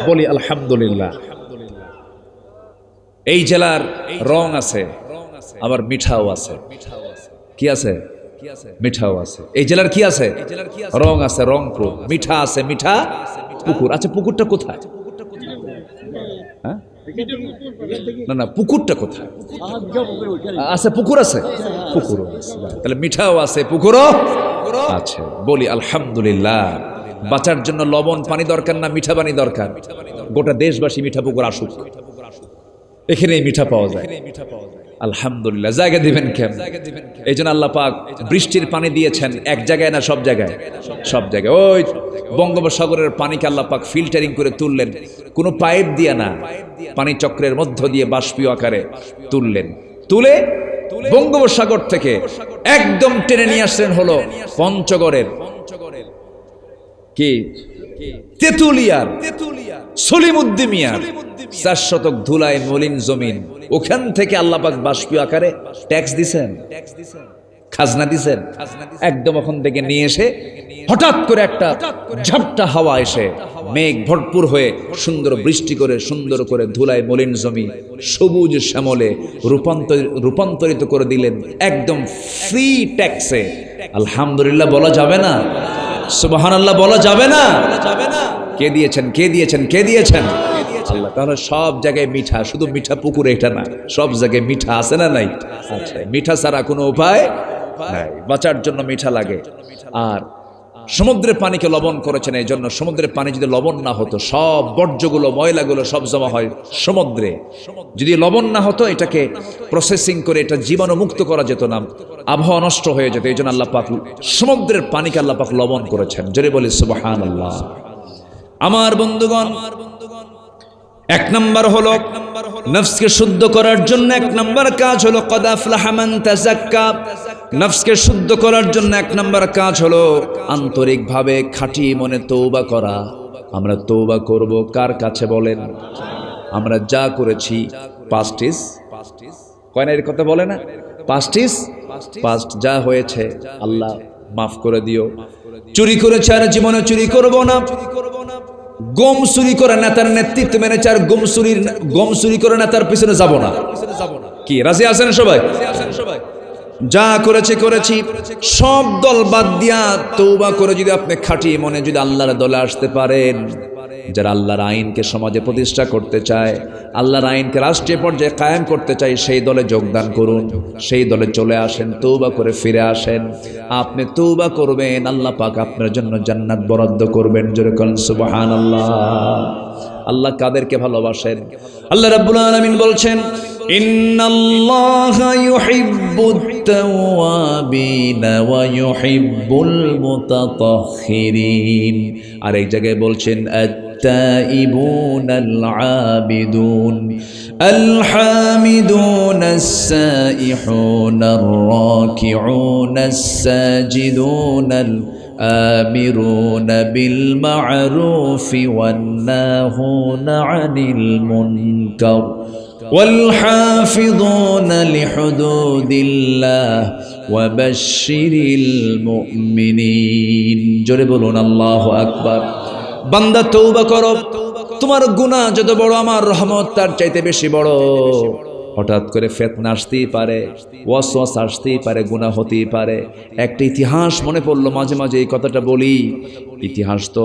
বলি আলহামদুলিল্লাহ। এই জেলার রং আছে, আবার মিঠাও আছে। কি আছে? মিঠাও আছে। এই জেলার কি আছে? রং আছে, রংপুর। মিঠা আছে, মিঠা পুকুর। আচ্ছা, পুকুরটা কোথায়? না না, পুকুরটা কোথায় আছে? পুকুর আছে, পুকুরও আছে, তাহলে মিঠাও আছে, পুকুরও আছে। বলি আলহামদুলিল্লাহ। বাঁচার জন্য লবণ পানি দরকার না মিঠা পানি দরকার? গোটা দেশবাসী মিঠা পুকুর আসুক, এখানেই মিঠা পাওয়া যায়। আলহামদুলিল্লাহ। জায়গা দিবেন কেন? এই জন্য আল্লাহ পাক বৃষ্টির পানি দিয়েছেন এক জায়গায় না সব জায়গায়? সব জায়গায়। ওই বঙ্গোপসাগরের পানিকে আল্লাহ পাক ফিল্টারিং করে তুললেন, কোনো পাইপ দিয়ে না, পানি চক্রের মধ্য দিয়ে বাষ্পীয় আকারে তুললেন। তুলে বঙ্গোপসাগর থেকে একদম টেনে নিয়ে আসলেন হলো পঞ্চগড়ের কি তেতুলিয়ার সলিমুদ্দিমিয়ার 4 শতক ধুলায় মলিন জমিন, ওখান থেকে আল্লাহ পাক বাষ্পীয় আকারে ট্যাক্স দিছেন, খাজনা দিছেন। একদম ওখান থেকে নিয়ে এসে হঠাৎ করে একটা ঝাপটা হাওয়া এসে মেঘ ভরপুর হয়ে সুন্দর বৃষ্টি করে সুন্দর করে ধুলায় মলিন জমি সবুজ শ্যামলে রূপান্তরিত করে দিলেন একদম ফ্রি ট্যাক্সে। আলহামদুলিল্লাহ বলা যাবে না? সুবহানাল্লাহ বলা যাবে না? কে দিয়েছেন? কে দিয়েছেন? কে দিয়েছেন? আল্লাহ। তাহলে সব জায়গায় মিঠা, শুধু মিঠা পুকুরে এটা না, সব জায়গায় মিঠা আছে না নাই? আচ্ছা, মিঠা ছাড়া কোনো উপায় নাই, বাঁচার জন্য মিঠা লাগে। আর সমুদ্রের পানিকে লবণ করেছেন এই জন্য, সমুদ্রের পানি যদি লবণ না হতো, সব বর্জ্যগুলো ময়লাগুলো সব জমা হয় সমুদ্রে। যদি লবণ না হতো, এটাকে প্রসেসিং করে এটা জীবাণু মুক্ত করা যেত না, আবহাওয়া নষ্ট হয়ে যেত। এই জন্য আল্লাহ পাক সমুদ্রের পানিকে আল্লাহ পাক লবণ করেছেন। জোরে বলি সুবহানাল্লাহ। আমার বন্ধুগণ, এক নাম্বার হলো নফসকে শুদ্ধ করার জন্য এক নাম্বার কাজ হলো কদ আফলাহা মান তাযাক্কা। নফসকে শুদ্ধ করার জন্য এক নাম্বার কাজ হলো আন্তরিকভাবে খাঁটি মনে তওবা করা। আমরা তওবা করব কার কাছে বলেন? আমরা যা করেছি পাস্ট ইজ, কয় না এর কথা বলে না? পাস্ট ইজ পাস্ট, যা হয়েছে আল্লাহ মাফ করে দিও। চুরি করেছে আর জীবনে চুরি করব না। গম চুরি করে নেতার নেতৃত্ব মেনেছে আর গম চুরি করে নেতার পিছনে যাব না। কি রাজি আছেন সবাই? যা করেছি করেছি, সব দল বাদ দিয়া তওবা করে যদি আপনি খাঁটি মনে যদি আল্লাহর দলে আসতে পারেন, যারা আল্লাহর আইনকে সমাজে প্রতিষ্ঠা করতে চায়, আল্লাহর আইনকে রাষ্ট্রীয় পর্যায়ে কায়েম করতে চায়, সেই দলে যোগদান করুন, সেই দলে চলে আসেন, তওবা করে ফিরে আসেন। আপনি তওবা করবেন, আল্লাহ পাক আপনার জন্য জান্নাত বরাদ্দ করবেন। জোরে বলেন সুবহানাল্লাহ। আল্লাহ কাদেরকে ভালোবাসেন? আল্লাহ রাব্বুল আলামিন বলছেন, ইন্নাল্লাহা ইউহিব্বুত তাওয়াবিন ওয়া ইউহিব্বুল মুতাতাহহিরিন। আর এই জায়গায় বলছেন التائبون العابدون الحامدون السائحون الراكعون الساجدون الآمرون بالمعروف والناهون عن المنكر والحافظون لحدود الله وبشر المؤمنين। জোরে বলুন আল্লাহু আকবার। বান্দা তওবা করো, তোমার গুনাহ যত বড় আমার রহমত তার চাইতে বেশি বড়। হঠাৎ করে ফিতনা আসতেই পারে, ওয়াসওয়াসা আসতেই পারে, গুনাহ হতেই পারে। একটা ইতিহাস মনে পড়লো, মাঝে মাঝে এই কথাটা বলি। ইতিহাস তো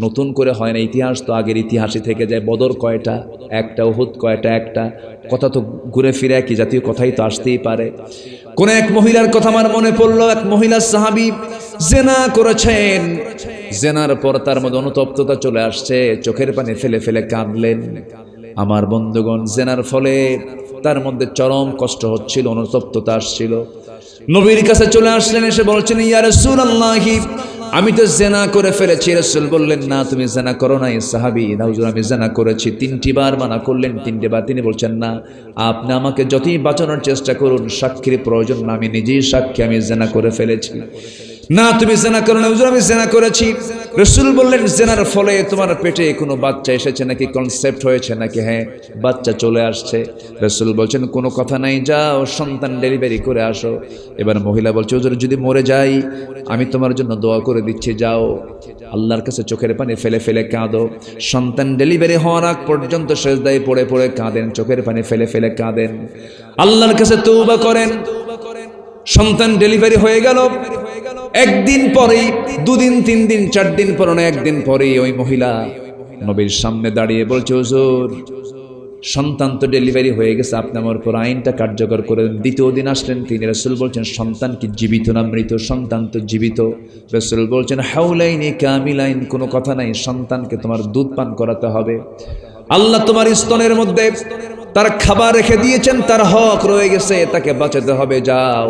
নতুন করে হয় না, ইতিহাস তো আগের ইতিহাসই থেকে যায়। বদর কয়টা? একটা। উহুদ কয়টা? একটা। কথা তো ঘুরে ফিরে একই জাতীয় কথাই তো আসতেই পারে। কোন এক মহিলার কথা আমার মনে পড়লো। এক মহিলা সাহাবী জিনা করেছেন, জিনার পর তার মধ্যে অনুতপ্ততা চলে আসছে, চোখের পানি ফেলে ফেলে কাঁদলেন। আমার বন্ধুগণ, জিনার ফলে তার মধ্যে চরম কষ্ট হচ্ছিল, অনুতপ্ততা আসছিল। নবীর কাছে চলে আসলেন, এসে বলছেন, ইয়া রাসূলুল্লাহ, আমি তো জিনা করে ফেলেছি। রাসূল বললেন, না তুমি জিনা করো নাই। সাহাবী, না হুজুর আমি জিনা করেছি। 3টি বার মানা করলেন, 3টে বার। তিনি বলছেন, না আপনি আমাকে যতই বাঁচানোর চেষ্টা করুন, সাক্ষীর প্রয়োজন না, আমি নিজেই সাক্ষী, আমি জিনা করে ফেলেছি। না তুমি জিনা করো না। হুজুর আমি জিনা করেছি। রাসূল বললেন, জিনার ফলে তোমার পেটে কোনো বাচ্চা এসেছে নাকি, কনসেপ্ট হয়েছে নাকি? হ্যাঁ, বাচ্চা চলে আসছে। রাসূল বলছেন, কোনো কথা নাই, যাও সন্তান ডেলিভারি করে আসো। এবার মহিলা বলছে, হুজুর যদি মরে যাই আমি তোমার জন্য দোয়া করে দিচ্ছি, যাও আল্লাহর কাছে চোখের পানি ফেলে ফেলে কাঁদো। সন্তান ডেলিভারি হওয়ার আগ পর্যন্ত সেজদায় পড়ে পড়ে কাঁদেন, চোখের পানি ফেলে ফেলে কাঁদেন, আল্লাহর কাছে তওবা করেন। সন্তান ডেলিভারি হয়ে গেল। একদিন পরেই, 2 দিন 3 দিন 4 দিন পর না, একদিন পরেই ওই মহিলা নবীর সামনে দাঁড়িয়ে বলছে, হুজুর সন্তান তো ডেলিভারি হয়ে গেছে, আপনি আমার উপর আইনটা কার্যকর করে দেন। দ্বিতীয় দিন আসলেন, তিনি রাসূল বলছেন সন্তান কি জীবিত না মৃত? সন্তান তো জীবিত। রাসূল বলছেন হাউলাইনি কামিলাইন, কোনো কথা নাই, সন্তানকে তোমার দুধ পান করাতে হবে। আল্লাহ তোমার স্তনের মধ্যে তার খাবার রেখে দিয়েছেন, তার হক রয়ে গেছে, তাকে বাঁচাতে হবে, যাও।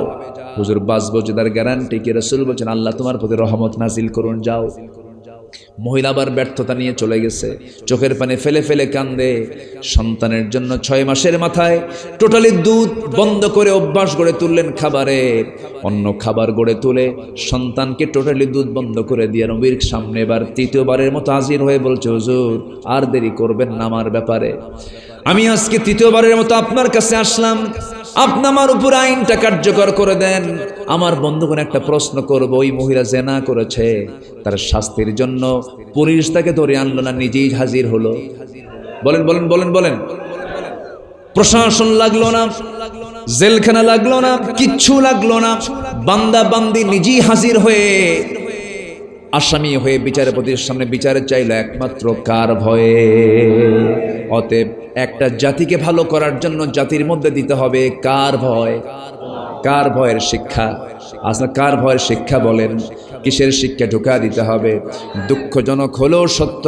হুজুর বাঁচবো যে তার গ্যারান্টি কি? রাসূল বলছেন আল্লাহ তোমার প্রতি রহমত নাজিল করুন, যাও। মহিলা আবার ব্যর্থতা নিয়ে চলে গেছে, চোখের পানি ফেলে ফেলে কান্দে। সন্তানের জন্য 6 মাসের মাথায় টোটালি দুধ বন্ধ করে অভ্যাস গড়ে তুললেন খাবারের, অন্য খাবার গড়ে তুলে সন্তানকে টোটালি দুধ বন্ধ করে দিয়ে নবীর সামনে এবার তৃতীয়বারের মতো হাজির হয়ে বলছে হুজুর আর দেরি করবেন না আমার ব্যাপারে, আমি আজকে তৃতীয়বারের মতো আপনার কাছে আসলাম, আপনি আমার উপর আইনটা কার্যকর করে দেন। আমার বন্ধুগণ একটা প্রশ্ন করব, ওই মহিলা জেনা করেছে, তার শাস্তির জন্য পুলিশ তাকে ধরে আনলো না নিজেই হাজির হলো? বলেন বলেন বলেন বলেন। প্রশাসন লাগলো না, জেলখানা লাগলো না, কিচ্ছু লাগলো না, বান্দা বান্দি নিজেই হাজির হয়ে আসামি হয়ে বিচারপতির সামনে বিচারে চাইল, একমাত্র কার ভয়ে? অতএব একটা জাতিকে ভালো করার জন্য জাতির মধ্যে দিতে হবে কার ভয়? কার ভয়ের শিক্ষা? আসলে কার ভয়ের শিক্ষা বলেন? কিসের শিক্ষা ঢুকা দিতে হবে? দুঃখজনক হলেও সত্য,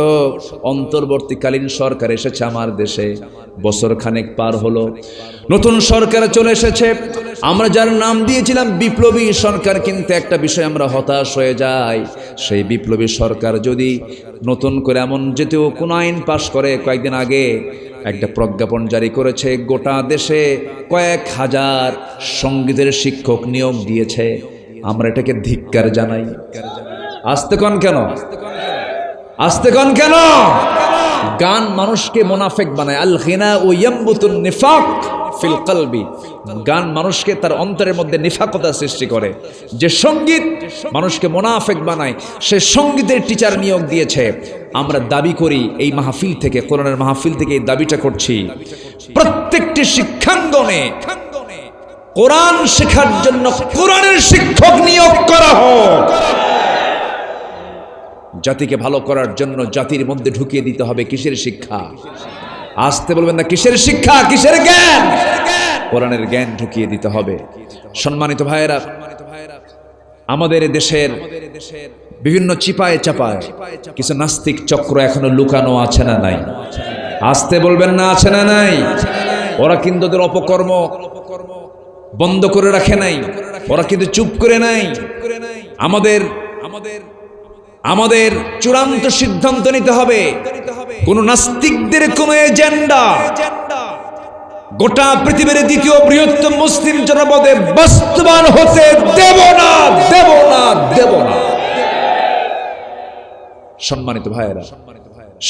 অন্তর্বর্তীকালীন সরকার এসেছে আমার দেশে, বছর খানেক পার হলো, নতুন সরকার চলে এসেছে। আমরা যার নাম দিয়েছিলাম বিপ্লবী সরকার, কিন্তু একটা বিষয় আমরা হতাশ হয়ে যাই, সেই বিপ্লবী সরকার যদি নতুন করে এমন যেতেও কোন আইন পাশ করে, কয়েকদিন আগে একটা প্রজ্ঞাপন জারি করেছে, গোটা দেশে কয়েক হাজার সঙ্গীতের শিক্ষক নিয়োগ দিয়েছে। আমরা এটাকে ধিক্কার জানাই। আস্তে কন কেন? আস্তে কন কেন? গান মানুষকে মুনাফিক বানায়। আল গিনা ও ইয়ামবুতুন নিফাক ফিল কলবি, গান মানুষকে তার অন্তরের মধ্যে নিফাকতা সৃষ্টি করে। যে সঙ্গীত মানুষকে মুনাফিক বানায়, সে সঙ্গীতের টিচার নিয়োগ দিয়েছে। আমরা দাবি করি এই মাহফিল থেকে, কোরআনের মাহফিল থেকে এই দাবিটা করছি, প্রত্যেকটি শিক্ষাঙ্গনে কোরআন শেখার জন্য কোরআনের শিক্ষক নিয়োগ করা হোক। জাতিকে ভালো করার জন্য জাতির মধ্যে ঢুকিয়ে দিতে হবে কিসের শিক্ষা? আসতে বলবেন না, কিসের শিক্ষা, কিসের জ্ঞান? কোরআনের জ্ঞান ঢুকিয়ে দিতে হবে। সম্মানিত ভাইয়েরা, আমাদের দেশের বিভিন্ন চিপায় চাপায় কিছু নাস্তিক চক্র এখনো লুকানো আছে না নাই? আসতে বলবেন না, আছে না নাই? ওরা কিন্তু ওদের অপকর্ম বন্ধ করে রাখে নাই, ওরা কিন্তু চুপ করে নাই। আমাদের চূড়ান্ত সিদ্ধান্ত নিতে হবে, কোন নাস্তিকদের কোন এজেন্ডা গোটা পৃথিবীর দ্বিতীয় বৃহত্তম মুসলিম জনপদে বাস্তবায়ন হতে দেব না, দেব না, দেব না। সম্মানিত ভাইয়েরা,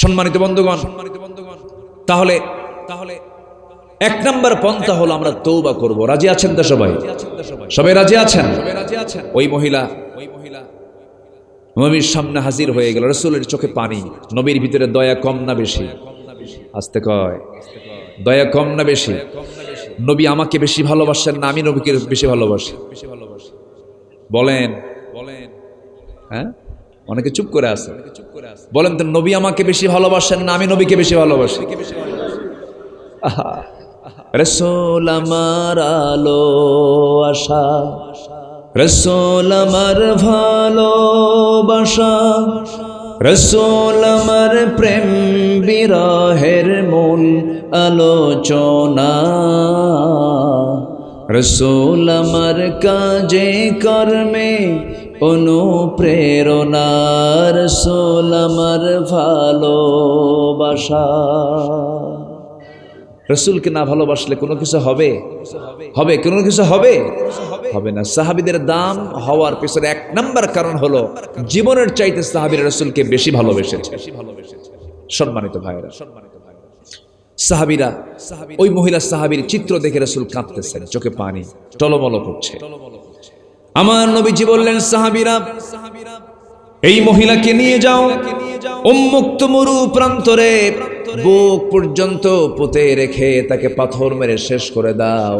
সম্মানিত বন্ধুগণ, তাহলে এক নম্বর পন্থা হলো আমরা তওবা করব। রাজি আছেন তো সবাই? সবাই রাজি আছেন? ওই মহিলা নবীর সামনে হাজির হয়ে গেল, রাসূলের চোখে পানি। নবীর ভিতরে দয়া কম না বেশি? আস্তে কয়, দয়া কম না বেশি? নবী আমাকে বেশি ভালোবাসেন না আমি নবীকে বেশি ভালোবাসি? বলেন বলেন। হ্যাঁ, অনেকে চুপ করে আছে। বলেন তো, নবী আমাকে বেশি ভালোবাসেন না আমি নবীকে বেশি ভালোবাসি? রাসূল আমার আলো আশা, রাসূল আমার ভালোবাসা, রাসূল আমার প্রেম বিরহের মূল আলোচনা, রাসূল আমার কাজে কর্মে অনুপ্রেরণা, রাসূল আমার ভালোবাসা। রাসূলকে না ভালোবাসলে কোনো কিছু হবে? হবে? কোনো কিছু হবে? হবে না। সাহাবীদের দাম হওয়ার পেছনে এক নাম্বার কারণ হলো জীবনের চাইতে সাহাবীরা রাসূলকে বেশি ভালোবেসেছে। সম্মানিত ভাইরা, সাহাবীরা, ওই মহিলা সাহাবীর চিত্র দেখে রাসূল কাঁদতেছেন, চোখে পানি টলমল করছে। আমার নবীজি বললেন, সাহাবীরা এই মহিলাকে নিয়ে যাও উন্মুক্ত মরু প্রান্তরে, বুক পর্যন্ত পুঁতে রেখে তাকে পাথর মেরে শেষ করে দাও।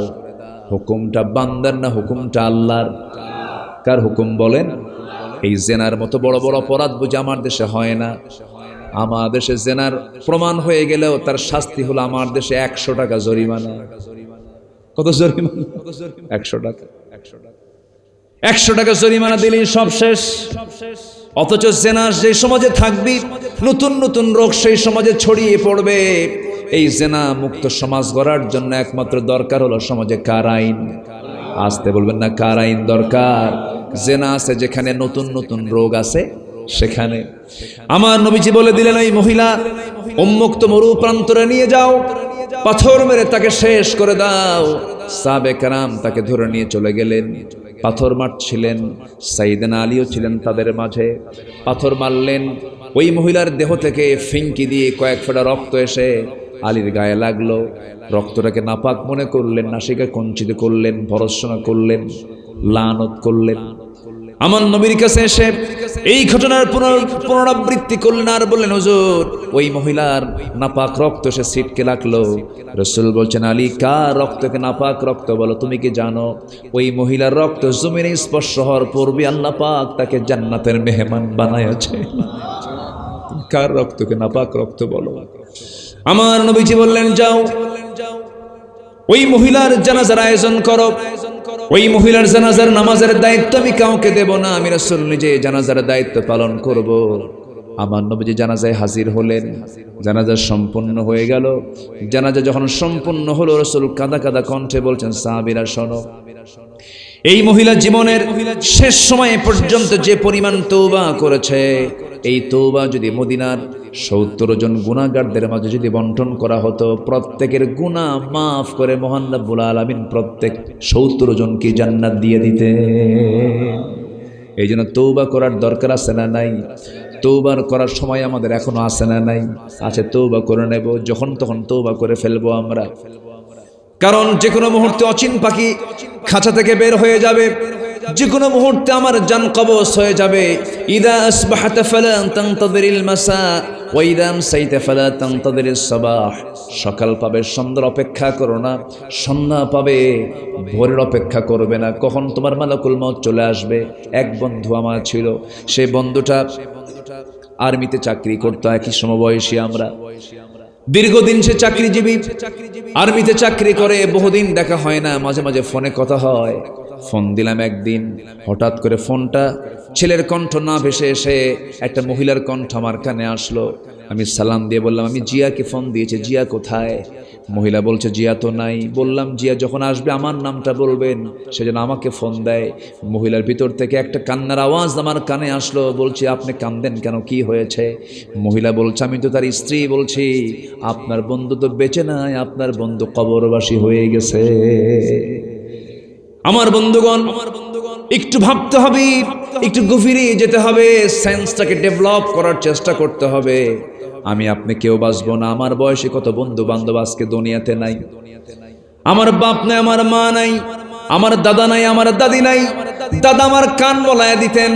হুকুমটা বান্দার না, হুকুমটা আল্লাহর? কার হুকুম বলেন? এই জেনার মতো বড় বড় অপরাধ বুঝি আমার দেশে হয় না? আমার দেশে জেনার প্রমাণ হয়ে গেলেও তার শাস্তি হলো আমার দেশে 100 টাকা জরিমানা। কত জরিমানা? 100 টাকা। 100 টাকা জরিমানা দিলেই সব শেষ। অথচ জেনার যে সমাজে থাকবি, নতুন নতুন রোগ সেই সমাজে ছড়িয়ে পড়বে। এই জেনা মুক্ত সমাজ গড়ার জন্য একমাত্র দরকার হলো সমাজে কার আইন। আসতে বলবেন না, কার আইন দরকার? জেনা আছে যেখানে, নতুন নতুন রোগ আছে সেখানে। আমার নবীজি বলে দিলেন, ওই মহিলা উন্মুক্ত মরু প্রান্তরে নিয়ে যাও, পাথর মেরে তাকে শেষ করে দাও। সাহাবে কেরাম তাকে ধরে নিয়ে চলে গেলেন। পাথর মারছিলেন, সাইয়েদনা আলীও ছিলেন তাদের মাঝে। পাথর মারলেন, ওই মহিলার দেহ থেকে ফিঙ্কি দিয়ে কয়েক ফোঁটা রক্ত এসে আলীর গায়ে লাগলো। রক্তটাকে নাপাক মনে করলেন, নাসিকা কঞ্চিত করলেন, ভর্ৎসনা করলেন, লানত করলেন। আমার নবীর কাছে এসে এই ঘটনার পুনরাবৃত্তি করলেন আর বললেন, হুজুর ওই মহিলার নাপাক রক্ত সে ছিটকে লাগলো। রাসূল বলছেন, আলী কার রক্তকে নাপাক রক্ত বলো? তুমি কি জানো ওই মহিলার রক্ত জমিনে স্পর্শ হওয়ার পূর্বে আল্লাহ পাক তাকে জান্নাতের মেহমান বানাইছে? কার রক্তকে নাপাক রক্ত বলো? আমার নবীজি বললেন, যাও ওই মহিলার জানাজার আয়োজন করো। ওই মহিলার জানাজার নামাজের দায়িত্ব আমি কাউকে দেব না, আমি রাসূল নিজে জানাজার দায়িত্ব পালন করব। আমার নবীজি জানাজায় হাজির হলেন। জানাজা সম্পূর্ণ হয়ে গেল। জানাজা যখন সম্পূর্ণ হলো, রাসূল কাঁদা কাঁদা কণ্ঠে বলছেন, সাহাবীরা শোনো, এই মহিলা জীবনের শেষ সময়ে পর্যন্ত যে পরিমাণ তওবা করেছে, এই তওবা যদি মদিনার 70 জন গুনাহগারদের মাঝে যদি বন্টন করা হতো, প্রত্যেকের গুনাহ মাফ করে মহান রব্বুল আলামিন প্রত্যেক 70 জনকে জান্নাত দিয়ে দিতেন। এই জন্য তওবা করার দরকার আছে না নাই? তওবার করার সময় আমাদের এখনো আছে না নাই? আছে, তওবা করে নেব, যখন তখন তওবা করে ফেলবো আমরা। কারণ যে কোনো মুহূর্তে অচিন পাখি খাঁচা থেকে বের হয়ে যাবে, যে কোনো মুহূর্তে আমার জান কবজ হয়ে যাবে। ইদা আসবাহতা ফালা তানতাযিরিল মাসা ওয়া ইদা আমসাইতা ফালা তানতাযিরিস সাবাহ। সকাল পাবে, সন্ধ্যার অপেক্ষা করো না, সন্ধ্যা পাবে, ভোরের অপেক্ষা করবে না। কখন তোমার মালাকুল মউত চলে আসবে। এক বন্ধু আমার ছিল, সেই বন্ধুটা আর্মিতে চাকরি করতো, একই সমবয়সী আমরা। দীর্ঘদিন সে চাকরিজীবী, আর্মিতে চাকরি করে, বহুদিন দেখা হয় না, মাঝে মাঝে ফোনে কথা হয়। ফোন দিলাম একদিন, হঠাৎ করে ফোনটা ছেলের কণ্ঠ না ভেসে এসে একটা মহিলার কণ্ঠ আমার কানে আসলো। আমি সালাম দিয়ে বললাম, আমি জিয়াকে ফোন দিয়েছি, জিয়া কোথায়? মহিলা বলছে, জিয়া তো নাই। বললাম, জিয়া যখন আসবে আমার নামটা বলবেন, সেজন্য আমাকে ফোন দেয়। মহিলার ভিতর থেকে একটা কান্নার আওয়াজ আমার কানে আসলো। বলছি, আপনি কান্দেন কেন, কি হয়েছে? মহিলা বলছে, আমি তো তার স্ত্রী। বলছি, আপনার বন্ধু তো বেঁচে নাই, আপনার বন্ধু কবরবাসী হয়ে গেছে। আমার বন্ধুগণ, একটু ভাবতে হবে, একটু গভীরে যেতে হবে, সেন্সটাকে ডেভেলপ করার চেষ্টা করতে হবে। আমি আপনি কেউ বাঁচবো না। আমার বয়সে কত বন্ধু বান্ধব আজকে দুনিয়াতে নাই। আমার বাপ নাই, আমার মা নাই, আমার দাদা নাই, আমার দাদি নাই। দাদা আমার কান বলায় দিতেন,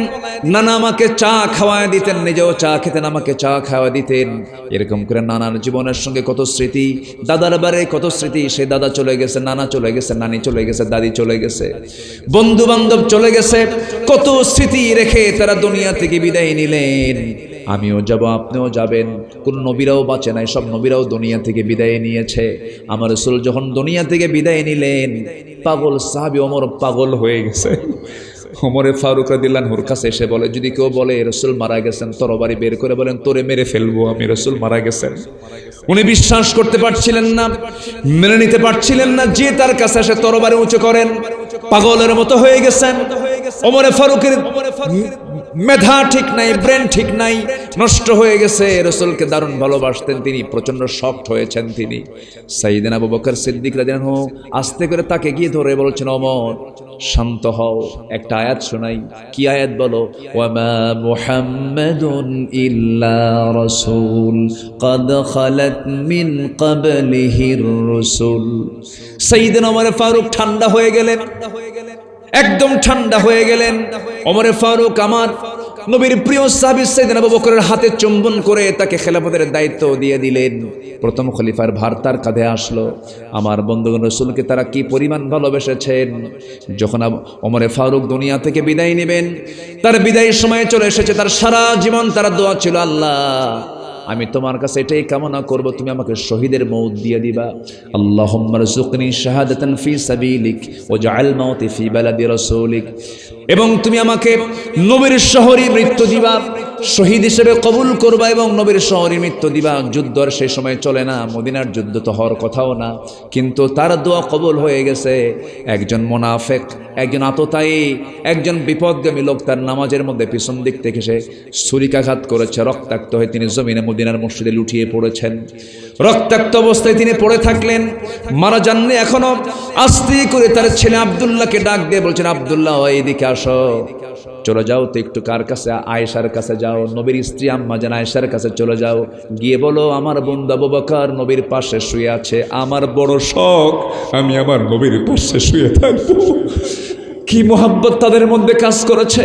নানা আমাকে চা খাওয়ায় দিতেন, নিজেও চা খেতেন, আমাকে চা খাওয়া দিতেন। এরকম করে নানার জীবনের সঙ্গে কত স্মৃতি, দাদার বারে কত স্মৃতি। সে দাদা চলে গেছে, নানা চলে গেছে, নানি চলে গেছে, দাদি চলে গেছে, বন্ধু বান্ধব চলে গেছে, কত স্মৃতি রেখে তারা দুনিয়া থেকে বিদায় নিলেন। আমিও যাব, আপনিও যাবেন। কোন নবীরাও বাঁচে নাই, সব নবীরাও দুনিয়া থেকে বিদায় নিয়েছে। আমার রাসূল যখন দুনিয়া থেকে বিদায় নিলেন, পাগল সাহাবী ওমর পাগল হয়ে গেছে। ওমরে ফারুক রাদিয়াল্লাহু আনহুর কাছে এসে বলে, যদি কেউ বলে রাসূল মারা গেছেন, তরবারি বের করে বলেন, তোরে মেরে ফেলবো আমি, রাসূল মারা গেছেন। উনি বিশ্বাস করতে পারছিলেন না, মেনে নিতে পারছিলেন না। যে তার কাছে এসে তরবারি উঁচু করেন, পাগলের মতো হয়ে গেছেন। ওমরে ফারুকের মেধা ঠিক নাই, ব্রেন ঠিক নাই, নষ্ট হয়ে গেছে। রাসূলকে দারুণ ভালোবাসতেন তিনি, প্রচন্ড শকড হয়েছেন তিনি। সাইয়েদনা আবু বকর সিদ্দিক রাদিয়াল্লাহু আনহু আস্তে করে তাকে গিয়ে ধরে বলছেন, ওমর শান্ত হও, একটা আয়াত শোনাই। কি আয়াত বলো? ওয়ামা মুহাম্মাদুন ইল্লা রাসূল ক্বাদ খালাত মিন ক্বাবলিহির রাসূল। সাইয়েদনা ওমর ফারুক ঠান্ডা হয়ে গেলেন, একদম ঠান্ডা হয়ে গেলেন। ওমরে ফারুক আমার নবীর প্রিয় সাহাবী সাইয়েদনা আবু বকরের হাতে চুম্বন করে তাকে খেলাফতের দায়িত্ব দিয়ে দিলেন। প্রথম খলিফার ভার তার কাঁধে আসলো। আমার বন্ধুগণ, রাসূলকে তারা কি পরিমাণ ভালোবেসেছেন। যখন ওমরে ফারুক দুনিয়া থেকে বিদায় নেবেন, তার বিদায়ের সময় চলে এসেছে। তার সারা জীবন তার দোয়া ছিল, আল্লাহ আমি তোমার কাছে এটাই কামনা করব, তুমি আমাকে শহীদের মওত দিয়ে দিবা। আল্লাহুম্মা রযুকনি শাহাদাতান ফি সাবিলিক ওয়াজআল মাউতি ফি বালাদি রাসূলিক, এবং তুমি আমাকে নবীর শহরে মৃত্যু দিবা, শহীদ হিসেবে কবুল করবা এবং নবীর শহরে মৃত্যু দিবা। যুদ্ধ আর সেই সময় চলে না, মদিনার যুদ্ধ তো হওয়ার কথাও না, কিন্তু তার দোয়া কবুল হয়ে গেছে। একজন মুনাফিক, একজন আততায়ী, একজন বিপদগামী লোক তার নামাজের মধ্যে পিছন দিক থেকে সে ছুরিকাঘাত করেছে, রক্তাক্ত হয়ে তিনি জমিনে মদিনার মসজিদে লুটিয়ে পড়েছেন। রক্তাক্ত অবস্থায় তিনি পড়ে থাকলেন, মারা যাননি এখনো। আস্তে করে তার ছেলে আব্দুল্লাহকে ডাক দিয়ে বলছেন, আব্দুল্লাহ এইদিকে আসো, চলে যাও তো একটু কার কাছে, আয়েশার কাছে যাও, নবীর স্ত্রী আম্মা জান আয়েশার কাছে চলে যাও, গিয়ে বলো আমার বন্ধু আবু বকর নবীর পাশে শুয়ে আছে, আমার বড় শখ আমি আমার নবীর পাশে শুয়ে থাকবো। কি মোহাব্বত তাদের মধ্যে কাজ করেছে।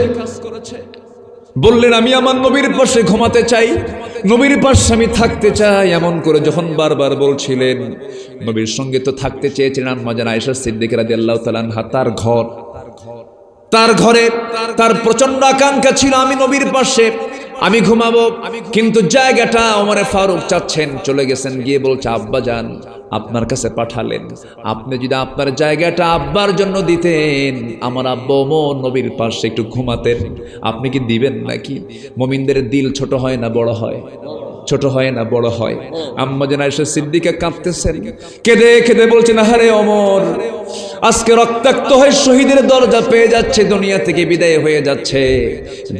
বললেন আমি আমার নবীর পাশে ঘুমাতে চাই, নবীর পাশে আমি থাকতে চাই। এমন করে যখন বারবার বলছিলেন, নবীর সঙ্গে তো থাকতে চেয়েছিলেন আম্মা জান আয়েশা সিদ্দিকা রাদিয়াল্লাহু তাআলা আনহা, তার ঘরে তার প্রচন্ড আকাঙ্ক্ষা ছিল আমি নবীর পাশে আমি ঘুমাবো, কিন্তু জায়গাটা ওমর ফারুক চাচ্ছেন, চলে গেছেন, গিয়ে বলছে আব্বা জান আপনার কাছে পাঠালেন, আপনি যদি আপনার জায়গাটা আব্বার জন্য দিতেন, আমার আব্বা ওমর নবীর পাশে একটু ঘুমাতেন, আপনি কি দিবেন নাকি? মুমিনদের দিল ছোট হয় না বড় হয়? ছোট হয় না বড় হয়? আম্মা জান আয়েশা সিদ্দিকা কাঁদতেছেন, কেঁদে কেঁদে বলছেন আহারে ওমর, আজকে রক্তাক্ত হয়ে শহীদের দরজা পেয়ে যাচ্ছে, দুনিয়া থেকে বিদায় হয়ে যাচ্ছে।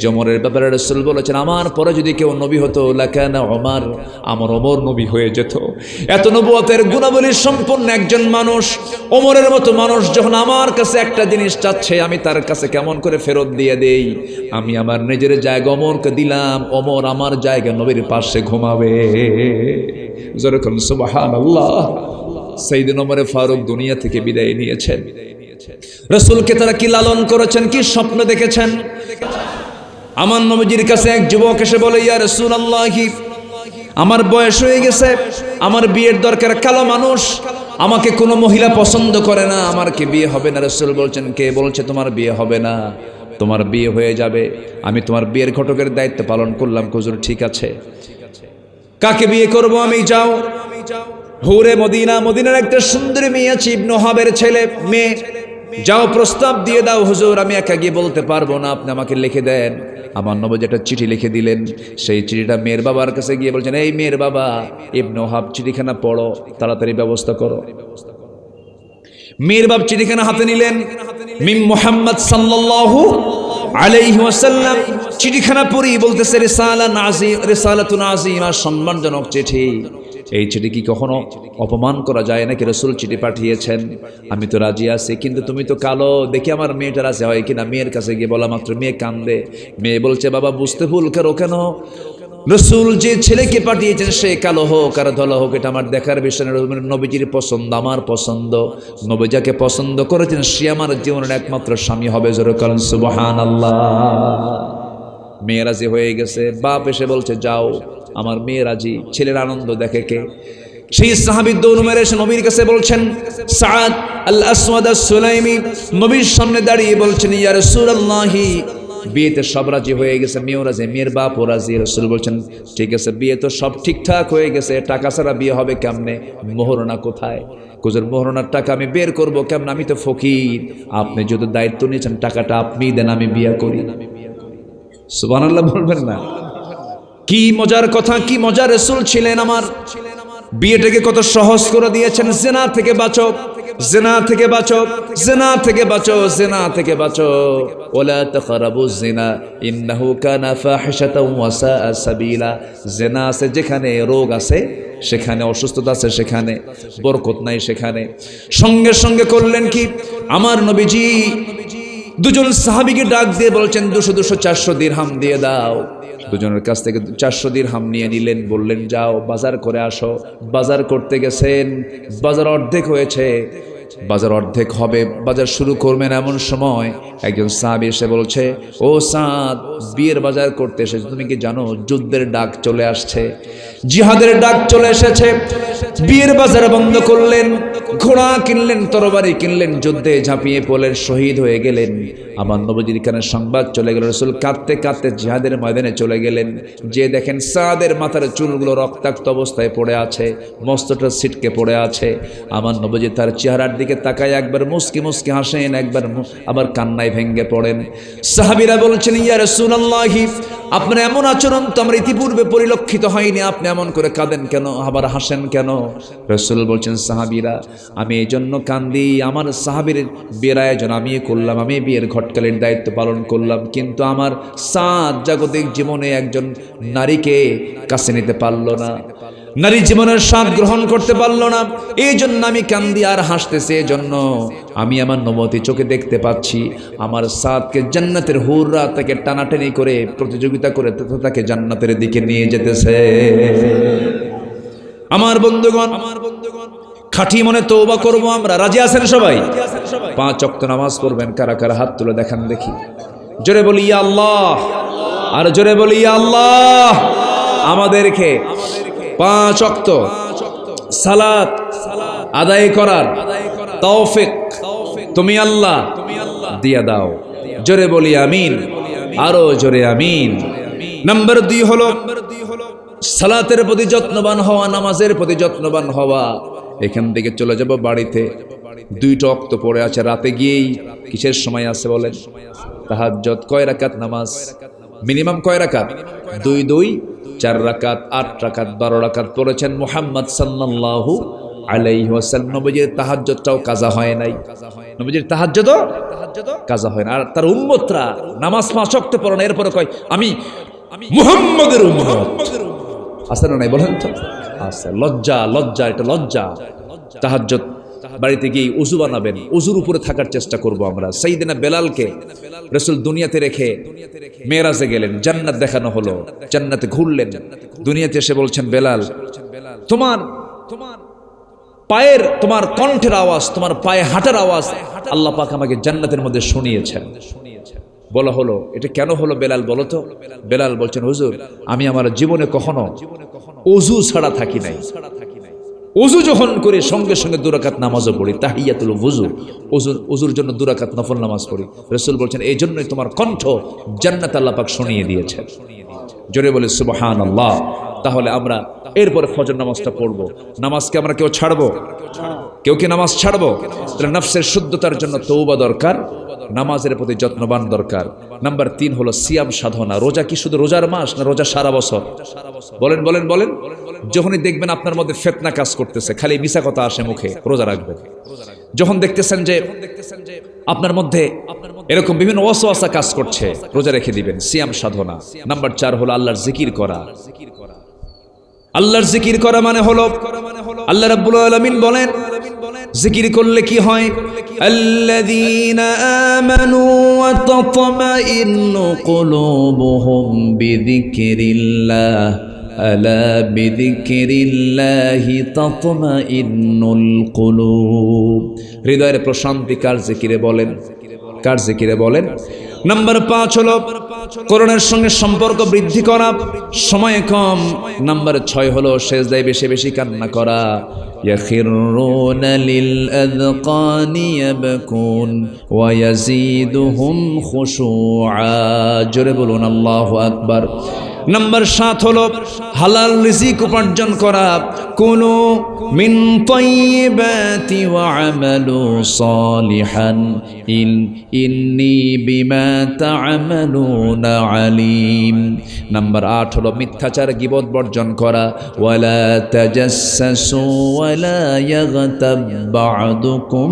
ওমরের ব্যাপারে রাসূল বলেছেন আমার পরে যদি কেউ নবী হতো লাকানা ওমর, আমার ওমর নবী হয়ে যেত। এত নবুয়তের গুণাবলী সম্পন্ন একজন মানুষ, ওমরের মতো মানুষ যখন আমার কাছে একটা জিনিস চাচ্ছে, আমি তার কাছে কেমন করে ফেরত দিয়ে দেই? আমি আমার নিজের জায়গা ওমরকে দিলাম, ওমর আমার জায়গা নবীর পাশে ঘুমাবে। যেরকম সুবহানাল্লাহ। সাইয়েদনা ওমর ফারুক দুনিয়া থেকে বিদায় নিয়েছেন। রাসূলকে তারা কি লালন করেছেন, কি স্বপ্ন দেখেছেন। আমার নবীজির কাছে এক যুবক এসে বলে, ইয়া রাসূলুল্লাহ, আমার বয়স হয়ে গেছে, আমার বিয়ের দরকার, কালো মানুষ, আমাকে কোনো মহিলা পছন্দ করে না, আমার কি বিয়ে হবে না? রাসূল বলছেন, কে বলছে তোমার বিয়ে হবে না? তোমার বিয়ে হয়ে যাবে, আমি তোমার বিয়ের ঘটকের দায়িত্ব পালন করলাম। হুজুর ঠিক আছে, কাকে বিয়ে করব আমি? যাও হুরে মদিনা, মদিনার একটা সুন্দরী মেয়ে আছে, ইবনে ওহাবের ছেলে মেয়ে, যাও প্রস্তাব দিয়ে দাও। হুজুর আমি একা গিয়ে বলতে পারবো না, আপনি আমাকে লিখে দেন। আমার নবী একটা চিঠি লিখে দিলেন, সেই চিঠিটা মেয়ের বাবার কাছে গিয়ে বলছেন, এই মেয়ের বাবা, ইবনে ওহাব চিঠিখানা পড়ো, তাড়াতাড়ি ব্যবস্থা করো। মেয়ের বাপ চিঠিখানা হাতে নিলেন, মিম মুহাম্মদ সাল্লাল্লাহু আলাইহি ওয়াসাল্লাম। চিঠিখানা পড়ি বলতেছে রিসালাতুন আযীমা, সম্মানজনক চিঠি। এই চিঠি কি কখনো অপমান করা যায় নাকি? রাসূল চিঠি পাঠিয়েছেন, আমি তো রাজি আছি, কিন্তু তুমি তো কালো, দেখি আমার মেয়েটা রাজি হয় কিনা। মেয়ের কাছে গিয়ে বলা মাত্র মেয়ে কান্দে। মেয়ে বলছে, বাবা বুঝতে ভুল করো কেন? রাসূল যে ছেলেকে পাঠিয়েছেন সে কালো হোক আর ধলা হোক এটা আমার দেখার বিষয় না। নবীজির পছন্দ আমার পছন্দ, নবী যাকে পছন্দ করেছেন সে আমার জীবনের একমাত্র স্বামী হবে। জোরে বলেন সুবহানাল্লাহ। মেয়ে রাজি হয়ে গেছে, বাপ এসে বলছে যাও, আমার মেয়ে রাজি। ছেলের আনন্দ দেখে কে? সেই সাহাবী দৌড় মেরে এসে নবীর কাছে বলছেন, সাআদ আল আসওয়াদ আস-সুলাইমি নবীর সামনে দাঁড়িয়ে বলছেন, ইয়া রাসূলুল্লাহ, বিয়েতে সব রাজি হয়ে গেছে, মেয়েও রাজি, মেয়ের বাপও রাজি। রাসূল বলছেন, ঠিক আছে, বিয়ে তো সব ঠিকঠাক হয়ে গেছে, টাকা ছাড়া বিয়ে হবে কেমনে? মোহরনা কোথায়? হুজুর মোহরনার টাকা আমি বের করবো কেমন? আমি তো ফকির, আপনি যত দায়িত্ব নিয়েছেন টাকাটা আপনিই দেন, আমি বিয়ে করি। সুবহানাল্লাহ বলবেন না? কি মজার কথা, কি মজার রাসূল ছিলেন আমার। বিয়েটাকে কত সহজ করে দিয়েছেন। জিনা থেকে বাঁচো, জিনা থেকে বাঁচো, জিনা থেকে বাঁচো, জিনা থেকে বাঁচো। ওয়ালা তাকরাবুজ জিনা ইন্নাহু কানা ফাহিশাতাও ওয়া সাআ সাবিলা। জিনা আছে যেখানে, রোগ আছে সেখানে, অসুস্থতা আছে সেখানে, বরকত নাই সেখানে। সঙ্গে সঙ্গে করলেন কি, আমার নবীজি দুজন সাহাবীকে ডাক দিয়ে বলছেন, 200-400 দিরহাম দিয়ে দাও। দুজনের কাছ থেকে 400 দিরহাম নিয়ে নিলেন, বললেন যাও বাজার করে আসো। বাজার করতে গেছেন, বাজার অর্ধেক হয়েছে, বাজার অর্ধেক হবে, বাজার শুরু করবেন, এমন সময় একজন সাহাবী এসে বলছে, ও সাদ, বিয়ের বাজার করতে এসেছে, তুমি কি জানো যুদ্ধের ডাক চলে আসছে, জিহাদের ডাক চলে এসেছে। বিয়ের বাজার বন্ধ করলেন, ঘোড়া কিনলেন, তরবারি কিনলেন, যুদ্ধে ঝাঁপিয়ে পড়লেন, শহীদ হয়ে গেলেন। আমার নবীজির কানে সংবাদ চলে গেল, রাসূল কাঁদতে কাঁদতে জিহাদের ময়দানে চলে গেলেন। যে দেখেন সাদের মাথার চুলগুলো রক্তাক্ত অবস্থায় পড়ে আছে, মস্তকটা ছিটকে পড়ে আছে। আমার নবীজি তার চেহারার দিকে তাকায়, একবার মুস্কি মুস্কি হাসেন, একবার আবার কান্নায় ভেঙে পড়েন। সাহাবীরা বলছেন, ইয়া রাসূলুল্লাহ, আপনার এমন আচরণ তো আমার ইতিপূর্বে পরিলক্ষিত হয়নি, আপনি এমন করে কাঁদেন কেন, আবার হাসেন কেন? রাসূল বলছেন, সাহাবীরা, আমি এই জন্য কান্দি, আমার সাহাবীর বিয়ের আয়োজন আমি করলাম, আমি বিয়ের ঘটকালীর দায়িত্ব পালন করলাম, কিন্তু আমার সাদ জাগতিক জীবনে একজন নারীকে কাছে নিতে পারল না, নারী জীবনের স্বাদ গ্রহণ করতে পারলো না, এই জন্য আমি কান্দি আর হাসতেছি। এই জন্য আমি আমার নবতী চোখে দেখতে পাচ্ছি আমার সাদকে জান্নাতের হুররা তাকে টানাটানি করে প্রতিযোগিতা করে তাকে জান্নাতের দিকে নিয়ে যেতেছে। আমার বন্ধুগণ, খাঁটি মনে তওবা করব আমরা, রাজি আছেন সবাই? 5 ওয়াক্ত নামাজ পড়বেন, কারা কারা হাত তুলে দেখান দেখি, জোরে বলি ইয়া আল্লাহ, আর জোরে বলি ইয়া আল্লাহ। আমাদেরকে 5 ওয়াক্ত সালাত আদায় করার তৌফিক তুমি আল্লাহ দিয়া দাও, জোরে বলি আমিন, আরো জোরে আমিন। নাম্বার 2 হলো সালাতের প্রতি যত্নবান হওয়া, নামাজের প্রতি যত্নবান হওয়া। এখান থেকে চলে যাব বাড়িতে, 2টা ওয়াক্ত পড়ে আছে, রাতে গিয়েই কিসের সময় আছে বলেন? তাহাজ্জুদ। কয় রাকাত নামাজ? মিনিমাম কয় রাকাত? 2 2 4 রাকাত, 8 রাকাত, 12 রাকাত পড়েছেন মুহাম্মদ সাল্লাল্লাহু আলাইহি ওয়াসাল্লাম। নবীজির তাহাজ্জুদটাও কাজা হয় নাই, নবীজির তাহাজ্জুদও কাজা হয় না। আর তার উম্মতরা নামাজ 5 ওয়াক্ত পড়ে না, এরপরে কয় আমি মুহাম্মদের উম্মত। আছে না নাই বলেন তো? আছে। লজ্জা, লজ্জা, এটা লজ্জা। তাহাজ্জুদ বাড়িতে গিয়ে উযু বানাবেন, উযুর উপরে থাকার চেষ্টা করব আমরা। সাইয়েদনা বেলালকে রাসূল দুনিয়াতে রেখে মেরাজে গেলেন, জান্নাত দেখানো হলো, জান্নাতে ঘুরলেন, দুনিয়াতে এসে বলছেন, বেলাল, তোমার পায়ের, তোমার কণ্ঠের আওয়াজ, তোমার পায়ে হাঁটার আওয়াজ আল্লাহ পাক আমাকে জান্নাতের মধ্যে শুনিয়েছেন। বলা হলো, এটা কেন হলো বেলাল বলো তো? বেলাল বলছেন, হুজুর, আমি আমার জীবনে কখনো ওযু ছাড়া থাকি নাই, ওযু যখন করে সঙ্গে সঙ্গে 2 রাকাত নামাজও পড়ি, তাহিয়াতুল ওযু, ওযুর জন্য 2 রাকাত নফল নামাজ পড়ি। রাসূল বলছেন, এই জন্যই তোমার কণ্ঠ জান্নাত আল্লাহ পাক শুনিয়ে দিয়েছেন। জোরে বলে সুবহানাল্লাহ। তাহলে আমরা এরপরে ফজর নামাজটা পড়ব। নামাজকে আমরা কেউ ছাড়বো? কেউ কি নামাজ ছাড়বো? তাহলে নফসের শুদ্ধতার জন্য তওবা দরকার, নামাজের প্রতি যত্নবান দরকার। নাম্বার 3 হলো সিয়াম সাধনা। রোজা কি শুধু রোজার মাস, না রোজা সারা বছর? বলেন বলেন বলেন। যখনই দেখবেন আপনার মধ্যে ফিতনা কাজ করতেছে, খালি মিছা কথা আসে মুখে, রোজা রাখবেন। যখন দেখতেছেন যে আপনার মধ্যে এরকম বিভিন্ন ওয়াসওয়াসা কাজ করছে, রোজা রেখে দিবেন, সিয়াম সাধনা। নাম্বার 4 হলো আল্লাহর জিকির করা। আল্লাহর জিকির করা মানে হলো, আল্লাহ রাব্বুল আলামিন বলেন, জিকির করলে কি হয়? আল্লাযীনা আমানু ওয়া তাতমাইন্নু কুলুবুহুম বিযিকরিল্লাহ, আলা বিযিকরিল্লাহি তাতমাইন্নুল কুলুব। হৃদয়ের প্রশান্তি কার জিকিরে বলেন? কার জিকিরে বলেন? নাম্বার 5 হলো কোরআনের সঙ্গে সম্পর্ক বৃদ্ধি করা, সময় কম। নাম্বার 6 হলো সেজদায় বেশি বেশি কান্না করা। ইয়াখিরুনা লিল আযকানি ইয়াবকুন ওয়া ইয়াজিদুহুম খুশুআ। জোরে বলুন আল্লাহু আকবার। নাম্বার 7 হলো হালাল রিজিক উপার্জন করা। কুলু মিন তাইয়্যিবাতি ওয়া আমালু সালিহান ইন্নী বিমা তা'মালুনা আলিম। নাম্বার 8 হলো মিথ্যাচার গীবত বর্জন করা। ওয়ালা তাজাসসু ওয়ালা ইয়াগতাব বা'দুকুম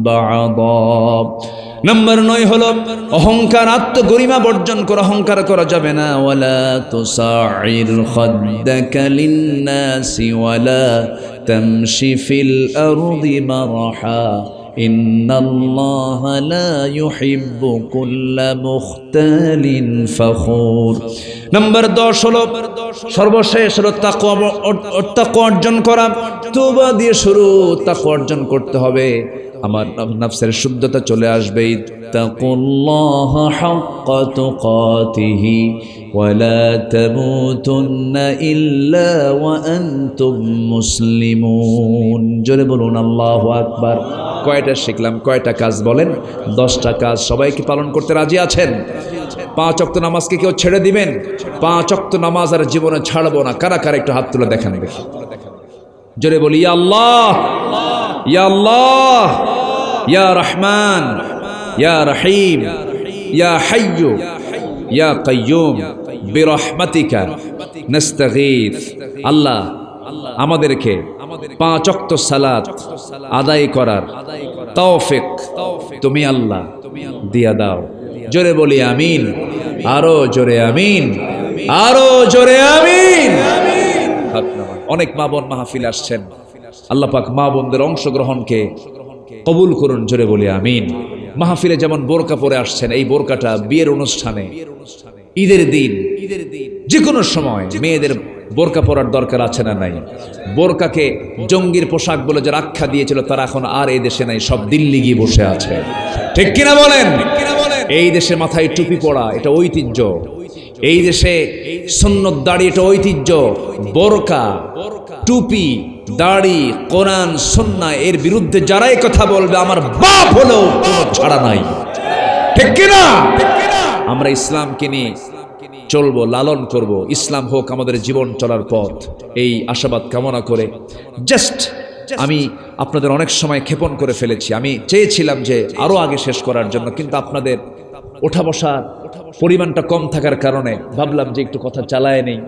বা'দা। নাম্বার 9 হলো অহংকার, আত্মগরিমা বর্জন করা, অহংকার করা যাবে না। ওয়ালা তুসাইর খাদ্দাকা লিন্নাসি ওয়ালা তামশি ফিল আরদি মারহা ইন্নাল্লাহা লা ইউহিব্বু কুল্লা মুখতালিন ফখুর। নাম্বার 10 হলো, সর্বশেষ হলো তাকওয়া অর্জন করা। তওবা দিয়ে শুরু, তাকওয়া অর্জন করতে হবে। আমার নফসের শুদ্ধতা চলে আসবে। ইত্তাকুল্লাহা হাক্কা তুকাতিহি ওয়া লা তামুতুন্না ইল্লা ওয়া আনতুম মুসলিমুন। জোরে বলুন আল্লাহু আকবার। কয়টা শিখলাম, কয়টা কাজ বলেন? 10টা কাজ। সবাই কি পালন করতে রাজি আছেন? 5 ওয়াক্ত নামাজকে কেউ ছেড়ে দিবেন? 5 ওয়াক্ত নামাজ আর জীবনে ছাড়বো না। কারা কারা একটু হাত তুলে দেখান দেখি। জোরে বলি ইয়া আল্লাহ, ইয়া আল্লাহ, ইয়া রহমান, ইয়া রহিম, ইয়া হাইয়্যু, ইয়া কাইয়্যুম বিরহমাতিকা নাস্তাগীথ। আল্লাহ আমাদেরকে 5 ওয়াক্ত সালাত আদায় করার তৌফিক তুমি আল্লাহ দিয়া দাও। জোরে বলি আমিন, আরো জোরে আমিন, আরো জোরে আমিন। অনেক মা বোন মাহফিল আসছেন, আল্লাহ পাক মা বোনদের অংশগ্রহণকে কবুল করুন। জোরে বলি আমিন। মাহফিলে যেমন বোরকা পরে আসছেন, এই বোরকাটা বিয়ের অনুষ্ঠানে, ঈদের দিন, যে কোনো সময় মেয়েদের বোরকা পরার দরকার আছে না নাই? বোরকাকে জঙ্গির পোশাক বলে যারা আখ্যা দিয়েছিল তারা এখন আর এই দেশে নাই, সব দিল্লি গিয়ে বসে আছে। ঠিক কিনা বলেন? এই দেশে মাথায় টুপি পরা এটা ঐতিহ্য, এই দেশে সুন্নত দাড়ি এটা ঐতিহ্য। বোরকা, টুপি, দাড়ি, কোরআন, সুন্নাহ এর বিরুদ্ধে যারাই কথা বলবে আমার বাপ হলেও কোনো ছাড়া নাই। ঠিক কিনা? আমরা ইসলামকে নিয়ে চলবো, লালন করব। ইসলাম হোক আমাদের জীবন চলার পথ, এই আশাবাদ কামনা করে জাস্ট আমি আপনাদের অনেক সময় ক্ষেপণ করে ফেলেছি। আমি চেয়েছিলাম যে আরো আগে শেষ করার জন্য, কিন্তু আপনাদের ওঠা বসার পরিমাণটা কম থাকার কারণে ভাবলাম যে একটু কথা চালায় নেই।